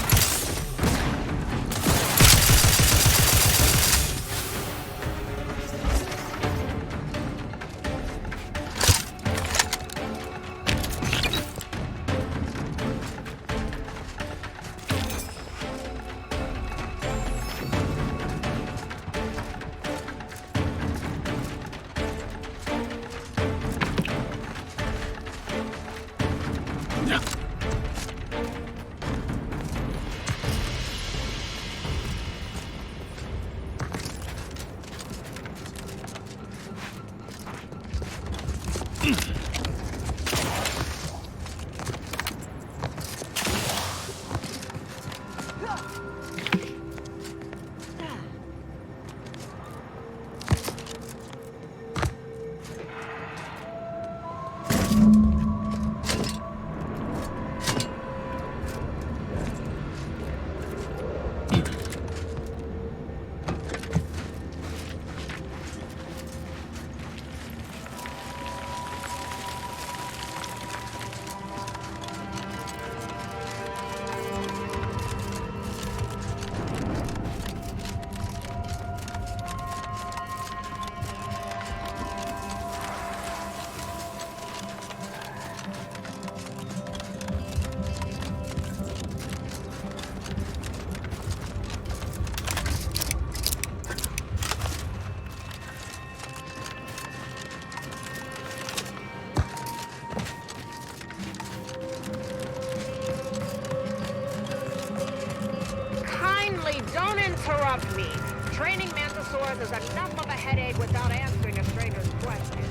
Don't interrupt me. Training mantisaurs is enough of a headache without answering a stranger's question.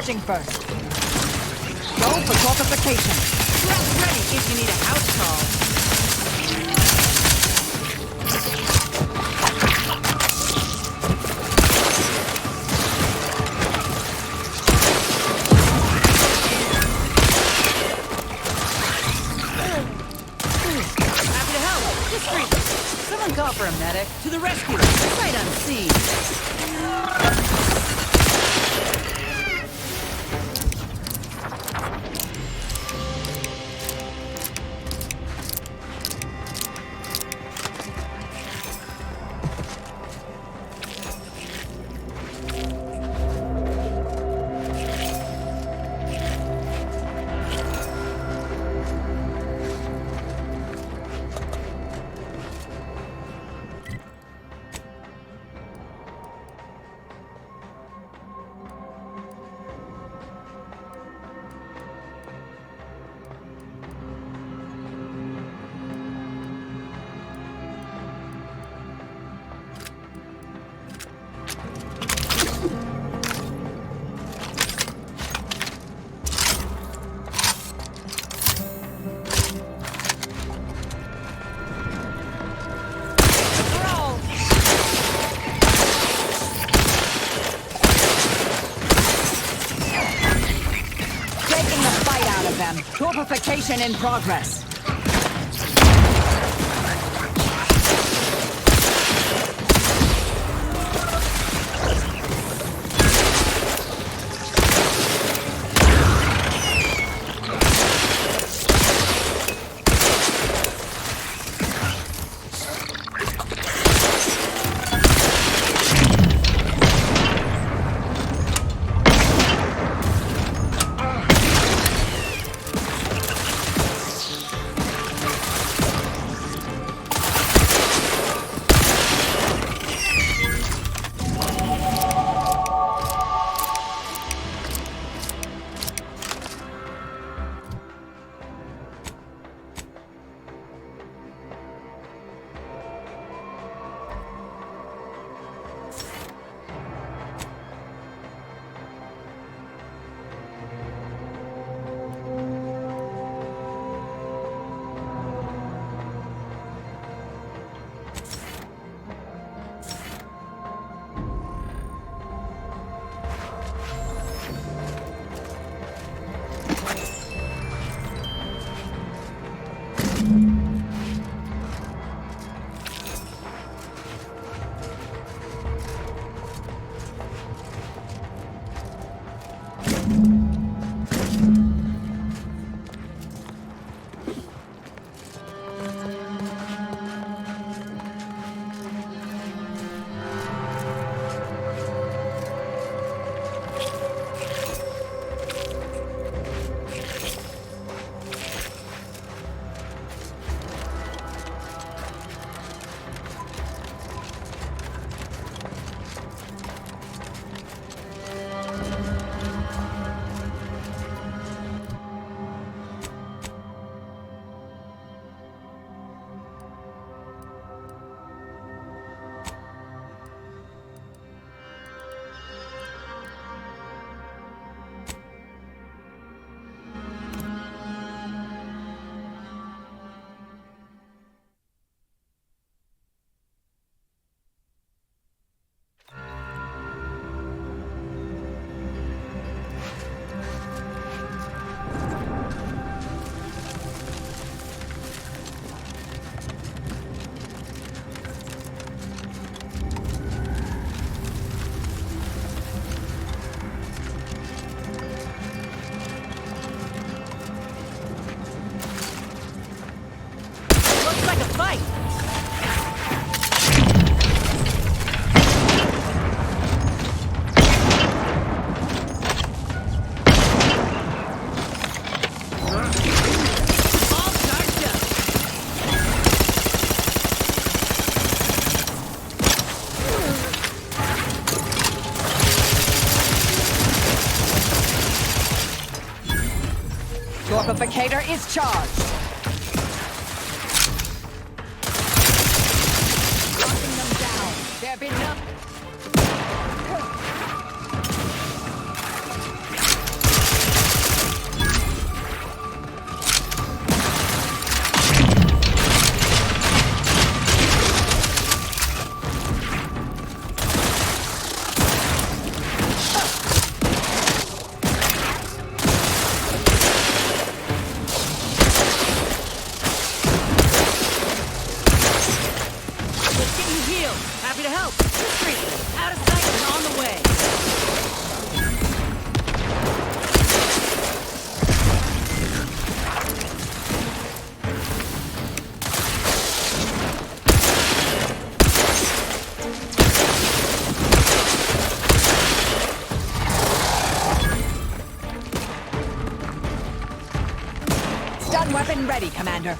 charging first. Go for torpification. Grab's ready if you need a house call. Happy to help. Discreet. Someone call for a medic. To the rescue. Right on scene. Torpification in progress. Torpificator is charged. Locking them down. There be no... One weapon ready, Commander.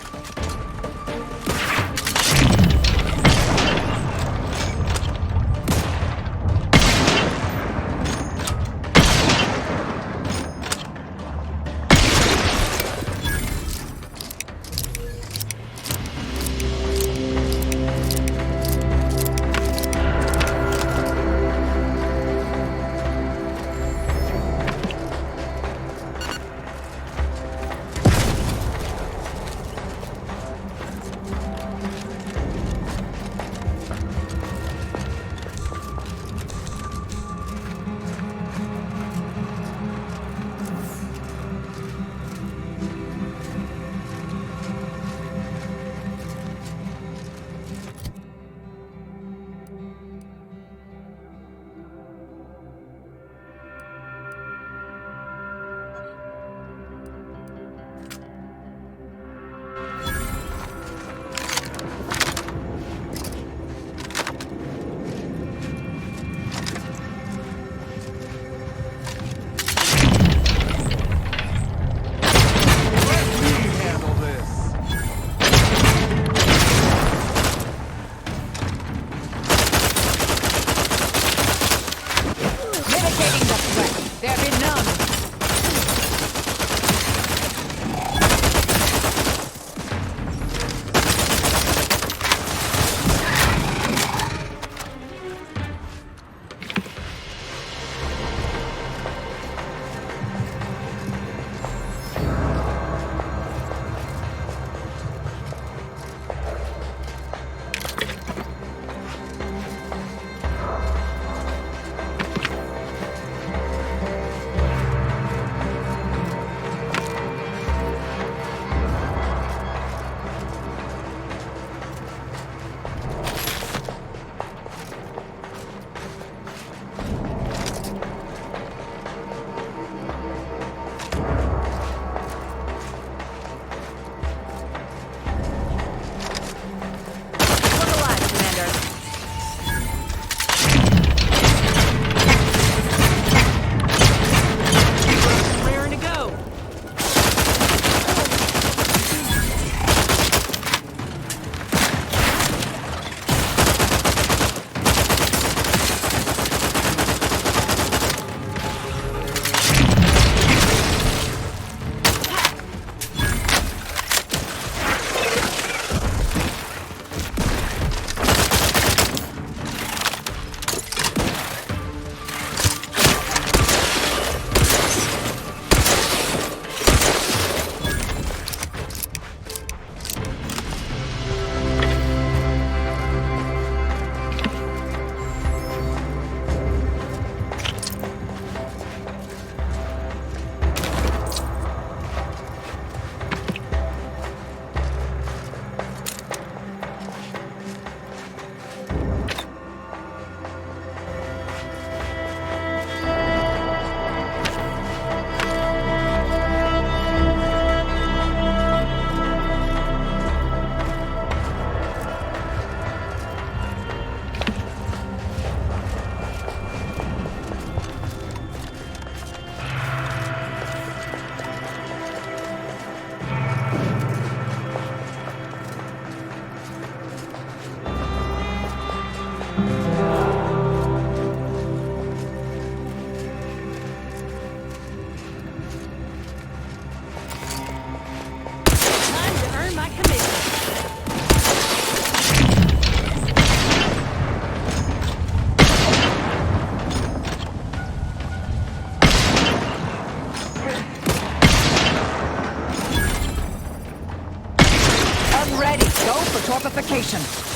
Torpification.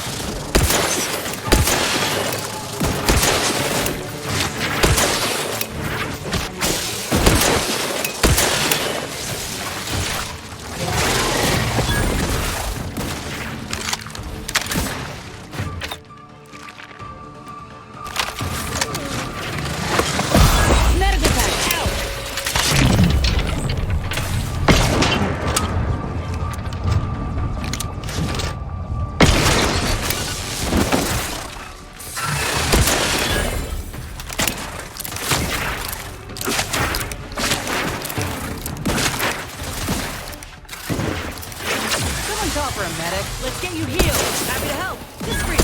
for a medic. Let's get you healed. Happy to help. Discreet.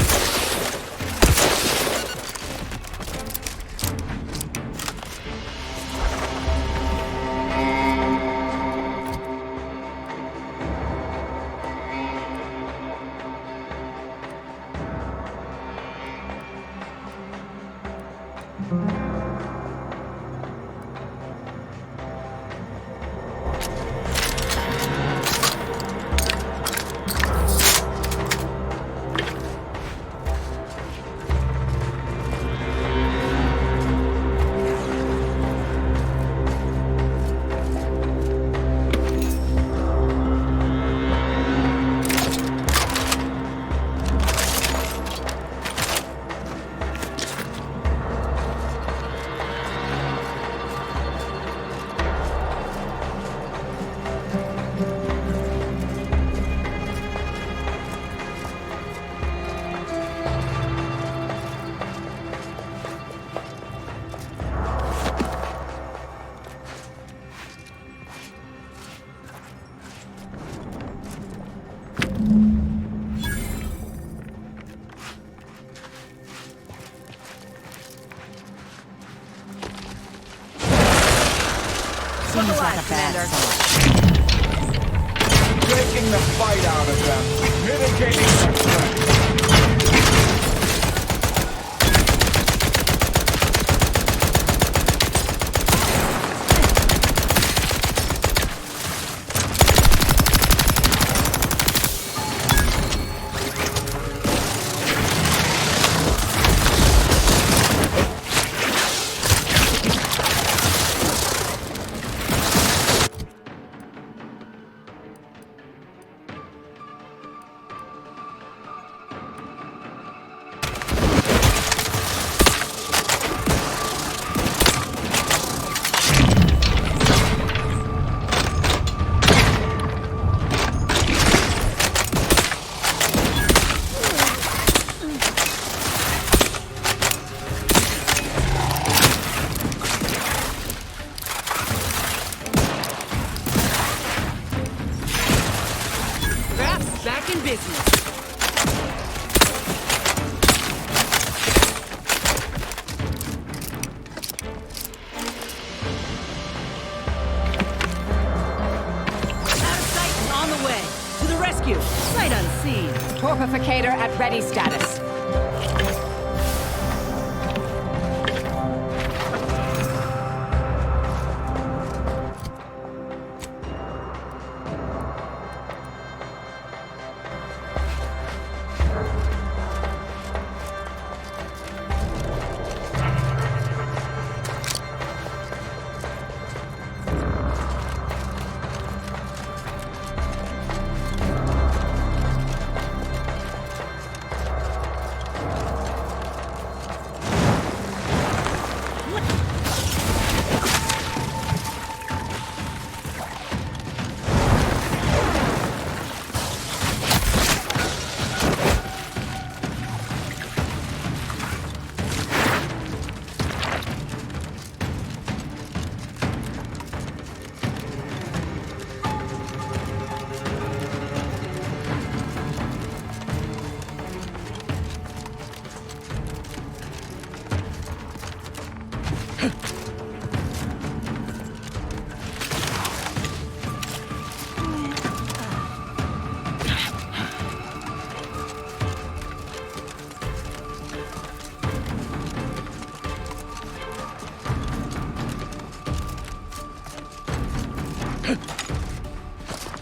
Seems like a bad sign. Taking the fight out of them. Mitigating the threat. Back in business. Out of sight and on the way. To the rescue. Sight unseen. Torpificator at ready status.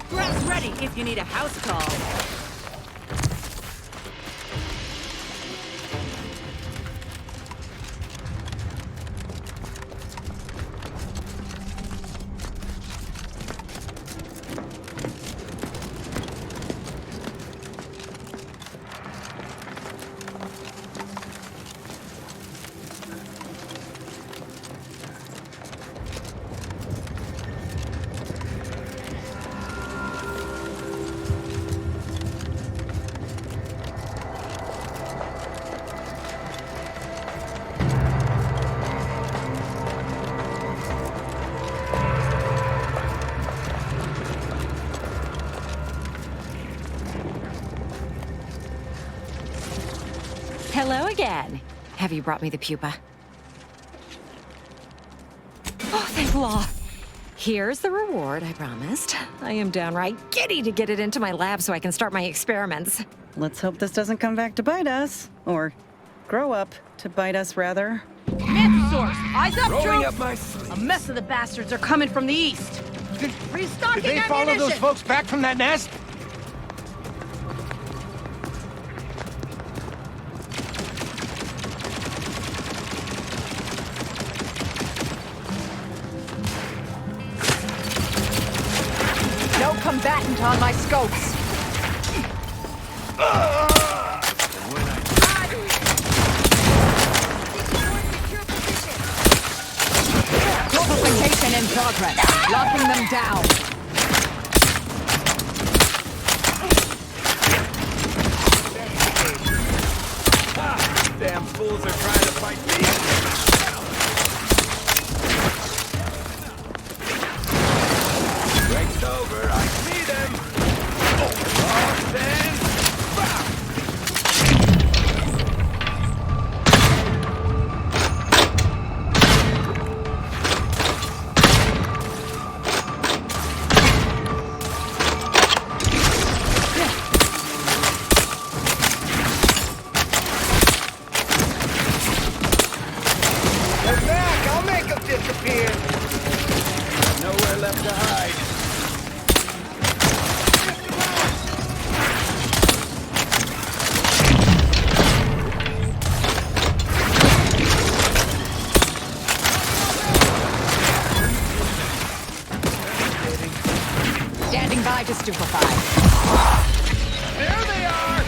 Grab's ready if you need a house call. Hello again. Have you brought me the pupa? Oh, thank law. Here's the reward I promised. I am downright giddy to get it into my lab so I can start my experiments. Let's hope this doesn't come back to bite us. Or grow up to bite us, rather. Source, eyes up, Rolling troops! up my sleeves. A mess of the bastards are coming from the east. Restocking Did they follow ammunition. those folks back from that nest? No combatant on my scopes. Fortification in progress. Locking them down. Damn fools are trying to fight me. Break's over. I see them. Oh, then. They're back. I'll make them disappear. Nowhere left to hide. Standing by to stupefy. There they are.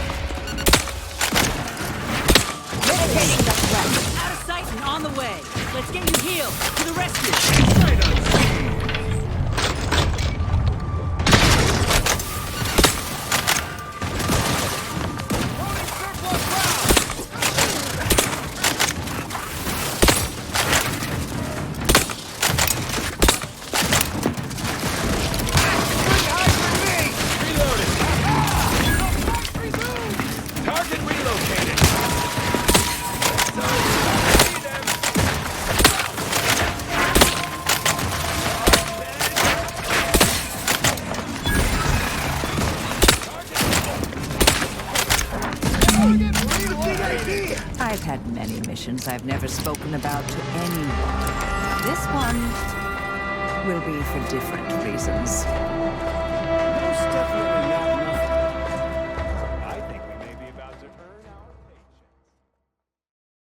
Mitigating the threat. Out of sight and on the way. Let's get you healed. To the rescue. Right unseen. Target relocated. I've had many missions I've never spoken about to anyone. This one will be for different reasons.